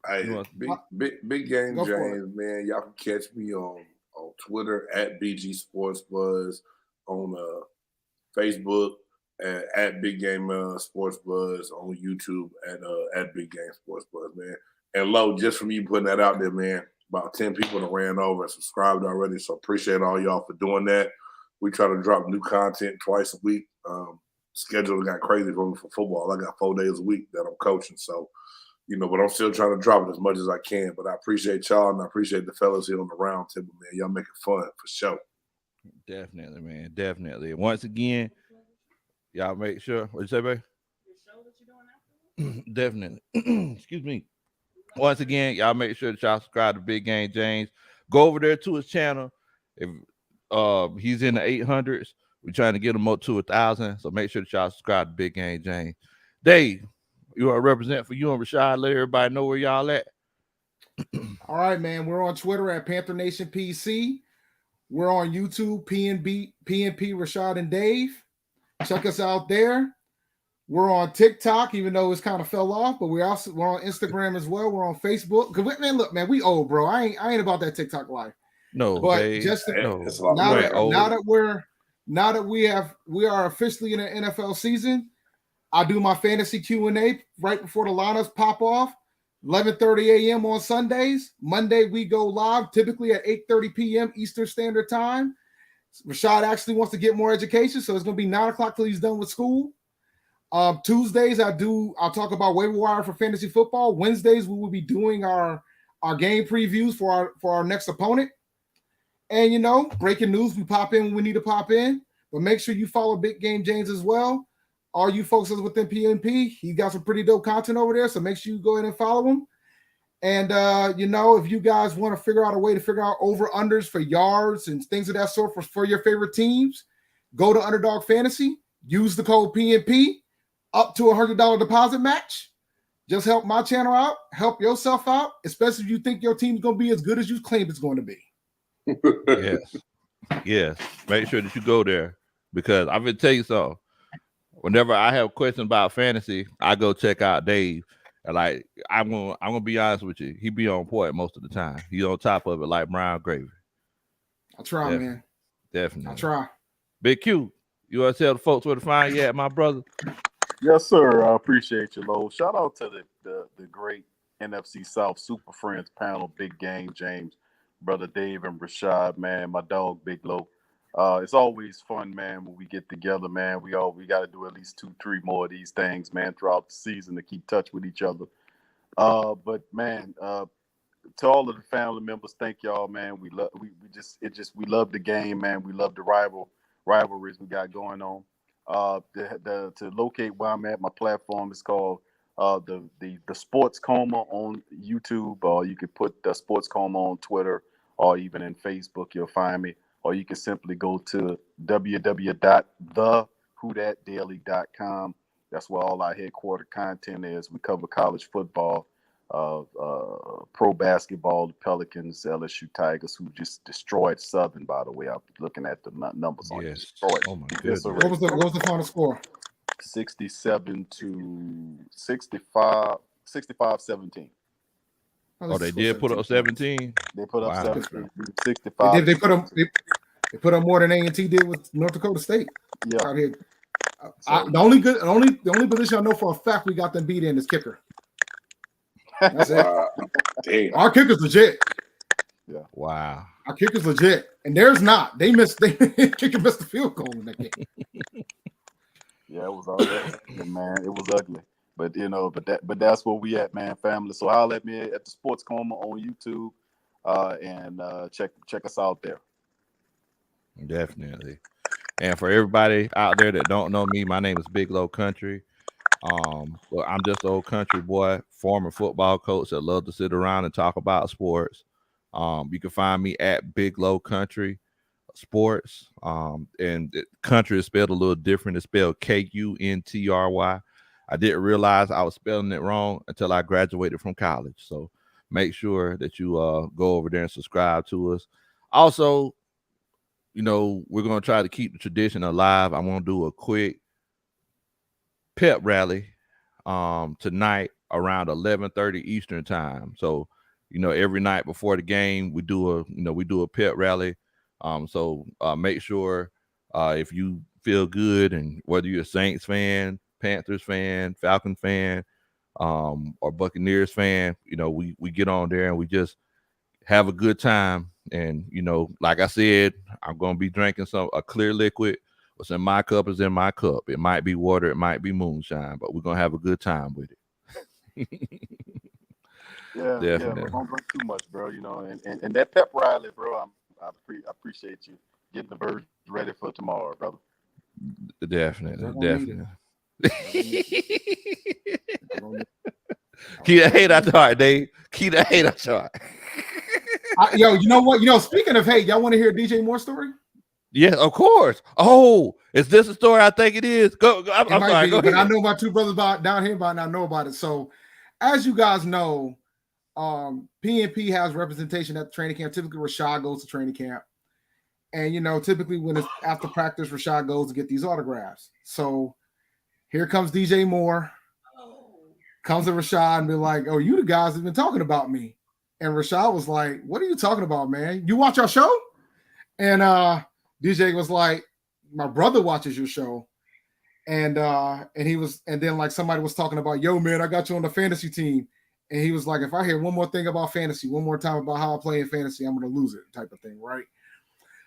Hey, big game, Go for James, man. Y'all can catch me on Twitter at BG Sports Buzz, on Facebook at Big Game Sports Buzz, on YouTube at Big Game Sports Buzz, man. And Lo, just from you putting that out there, man, about 10 people that ran over and subscribed already. So appreciate all y'all for doing that. We try to drop new content twice a week. Schedule got crazy for me for football. I got 4 days a week that I'm coaching. So, but I'm still trying to drop it as much as I can. But I appreciate y'all, and I appreciate the fellas here on the Roundtable, man. Y'all make it fun for sure. Definitely, man. Definitely. Once again, y'all make sure. What'd you say, babe? Definitely. Excuse me. Once again, y'all make sure that y'all subscribe to Big Game James. Go over there to his channel. If he's in the 800s, we're trying to get him up to 1,000. So make sure that y'all subscribe to Big Game James. Dave, you are represent for you and Rashad. Let everybody know where y'all at. All right, man. We're on Twitter at Panther Nation PC. We're on YouTube, PNP, Rashad and Dave. Check us out there. We're on TikTok, even though it's kind of fell off, but we're on Instagram as well. We're on Facebook. Cause man, look, man, we old, bro. I ain't about that TikTok life. No, but Dave, just to, no. now that we are officially in the NFL season, I do my fantasy Q&A right before the lineups pop off. 11:30 a.m. on Sundays. Monday we go live, typically at 8:30 p.m. Eastern Standard Time. Rashad actually wants to get more education, so it's going to be 9 o'clock till he's done with school. Tuesdays I'll talk about waiver wire for fantasy football. Wednesdays we will be doing our game previews for our next opponent. And breaking news, we pop in when we need to pop in. But make sure you follow Big Game James as well. All you folks that's within PNP, he got some pretty dope content over there. So make sure you go ahead and follow him. And if you guys want to figure out a way to figure out over-unders for yards and things of that sort for your favorite teams, go to Underdog Fantasy, use the code PNP, up to $100 deposit match. Just help my channel out, help yourself out, especially if you think your team's going to be as good as you claim it's going to be. Yes. Make sure that you go there, because I'm going to tell you something. Whenever I have questions about fantasy, I go check out Dave. And I'm gonna be honest with you, he be on point most of the time. He's on top of it like brown gravy. I try, Definitely. man. Definitely. I try. Big Q, you want to tell the folks where to find you at, my brother? Yes, sir. I appreciate you, Lo. Shout out to the great NFC South Super Friends panel, Big Game James, Brother Dave and Rashad, man, my dog Big Low. It's always fun, man, when we get together, man. We got to do at least 2-3 more of these things, man, throughout the season to keep touch with each other. But man, to all of the family members, thank y'all, man. We love the game, man. We love the rivalries we got going on. To locate where I'm at, my platform is called the Sports Coma on YouTube, or you could put the Sports Coma on Twitter, or even in Facebook, you'll find me. Or you can simply go to www.thewhothatdaily.com. That's where all our headquarter content is. We cover college football, pro basketball, the Pelicans, LSU Tigers, who just destroyed Southern, by the way. I'm looking at the numbers on it. Destroyed. Oh, my goodness. What was the final score? 67-65, 65-17. Oh, they did put up 17. They put up Wow. 17, 65. They put up more than A&T did with North Dakota State. Yeah. Out here. The only position I know for a fact we got them beat in is kicker. That's it. Damn. Our kicker's legit. Yeah. Wow. Our kicker's legit, and theirs not. Kicker missed the field goal in that game. Yeah, it was ugly, man. It was ugly. But but that's where we at, man, family. So holler at me at the Sports Coma on YouTube, and check us out there. Definitely. And for everybody out there that don't know me, my name is Big Low Kuntry. Well, I'm just an old country boy, former football coach that love to sit around and talk about sports. You can find me at Big Low Kuntry Sports. And country is spelled a little different. It's spelled Kuntry. I didn't realize I was spelling it wrong until I graduated from college. So make sure that you go over there and subscribe to us. Also, we're going to try to keep the tradition alive. I'm going to do a quick pep rally tonight around 11:30 Eastern time. So, every night before the game, we do a pep rally. So make sure if you feel good, and whether you're a Saints fan, Panthers fan, Falcons fan, or Buccaneers fan, we get on there and we just have a good time. And, like I said, I'm going to be drinking a clear liquid. What's in my cup is in my cup. It might be water, it might be moonshine, but we're going to have a good time with it. Yeah, definitely. But don't drink too much, bro. And that pep rally, bro. I appreciate you getting the birds ready for tomorrow, brother. Definitely. Keep that hate out the heart, Dave. Keep that hate out the heart. Yo, you know what? Speaking of hate, y'all want to hear DJ Moore's story? Yes, of course. Oh, is this a story? I think it is. I'm sorry. Go ahead. But I know my two brothers down here by now know about it. So, as you guys know, PNP has representation at the training camp. Typically, Rashad goes to training camp, and typically when it's after practice, Rashad goes to get these autographs. So, here comes DJ Moore. Comes to Rashad and be like, "Oh, you the guys have been talking about me." And Rashad was like, "What are you talking about, man? You watch our show?" And DJ was like, "My brother watches your show." And then like somebody was talking about, "Yo, man, I got you on the fantasy team." And he was like, "If I hear one more thing about fantasy, one more time about how I play in fantasy, I'm gonna lose it," type of thing, right?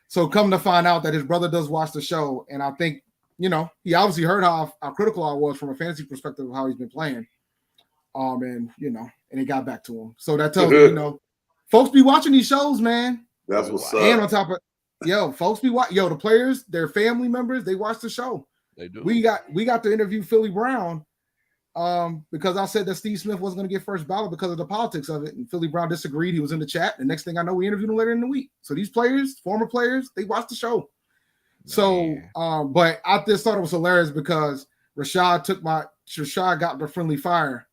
So come to find out that his brother does watch the show, and I think, he obviously heard how critical I was from a fantasy perspective of how he's been playing. And he got back to him. So that tells me, folks be watching these shows, man. That's what's up. And on top of folks be watching. The players, their family members, they watch the show. They do. We got to interview Philly Brown, because I said that Steve Smith wasn't going to get first ballot because of the politics of it, and Philly Brown disagreed. He was in the chat. The next thing I know, we interviewed him later in the week. So these players, former players, they watch the show. So, but I just thought it was hilarious because Rashad got the friendly fire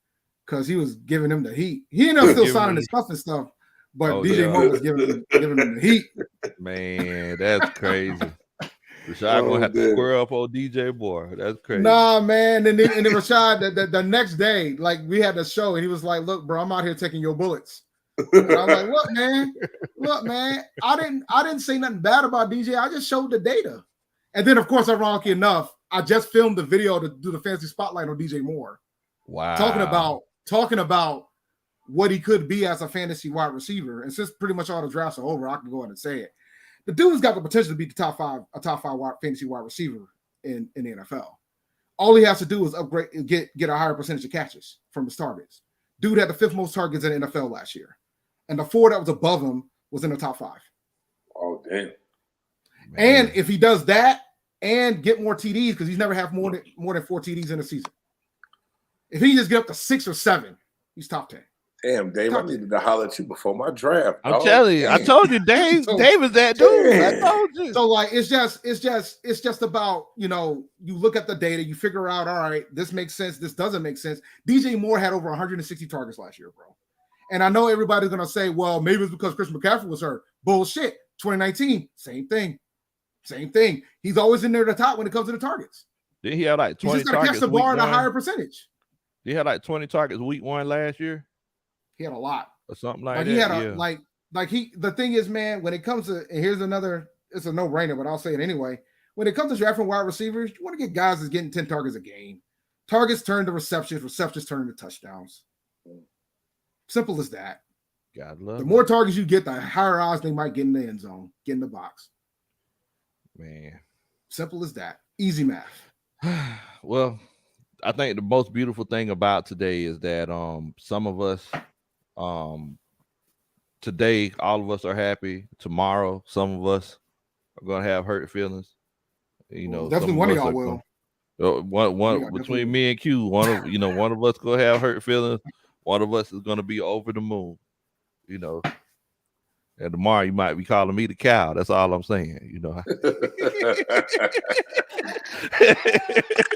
because he was giving him the heat. He ended up still signing his stuff and stuff, but DJ Moore was giving him the heat. Man, that's crazy. Rashad gonna have to square up on DJ Moore. That's crazy. Nah, man. And then Rashad, the next day, like we had the show, and he was like, "Look, bro, I'm out here taking your bullets." And I'm like, "Look, man. I didn't say nothing bad about DJ. I just showed the data." And then, of course, ironically enough, I just filmed the video to do the fancy spotlight on DJ Moore. Wow. Talking about what he could be as a fantasy wide receiver. And since pretty much all the drafts are over, I can go ahead and say it. The dude's got the potential to be a top five fantasy wide receiver in the NFL. All he has to do is upgrade, get a higher percentage of catches from his targets. Dude had the 5th most targets in the NFL last year, and the 4 that was above him was in the top 5. Oh, damn! Man. And if he does that and get more TDs, because he's never had more than 4 TDs in a season. If he just get up to 6 or 7, he's top 10. Damn, Dave, I needed to holler at you before my draft. I'm telling you, I told you, Dave. Dave is that dude. I told you. So like, it's just about, you look at the data, you figure out, all right, this makes sense, this doesn't make sense. DJ Moore had over 160 targets last year, bro. And I know everybody's gonna say, well, maybe it's because Chris McCaffrey was hurt. Bullshit. 2019, same thing. He's always in there at the top when it comes to the targets. Did he have like 20 He's just gotta targets? catch the bar at a higher percentage. He had like 20 targets week 1 last year. He had a lot. or something like Like that. he had a Yeah. like he. The thing is, man, when it comes to and here's another. It's a no-brainer, but I'll say it anyway. When it comes to drafting wide receivers, you want to get guys that's getting 10 targets a game. Targets turn to receptions, receptions turn to touchdowns. Simple as that. God love The it. more targets you get, the higher odds they might get in the end zone, get in the box. Man. Simple as that. Easy math. Well, I think the most beautiful thing about today is that some of us today all of us are happy. Tomorrow some of us are gonna have hurt feelings. You know, Definitely some one of us y'all are will. one between me and Q, one of us gonna have hurt feelings, one of us is gonna be over the moon, you know. And tomorrow you might be calling me the cow. That's all I'm saying, you know.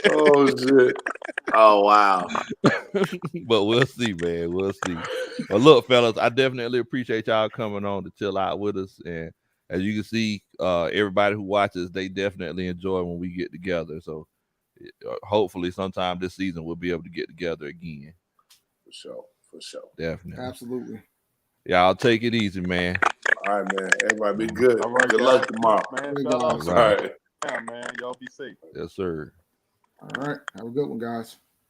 Oh shit. Oh wow. But we'll see, man. We'll see. Well, look, fellas, I definitely appreciate y'all coming on to chill out with us. And as you can see, everybody who watches, they definitely enjoy when we get together. So hopefully sometime this season we'll be able to get together again. For sure. For sure. Definitely. Absolutely. Y'all take it easy, man. All right, man. Everybody be good. All right, Good guys. luck tomorrow. Man, Hey, shout out guys. to All right. man. Y'all be safe. Yes, sir. All right. Have a good one, guys.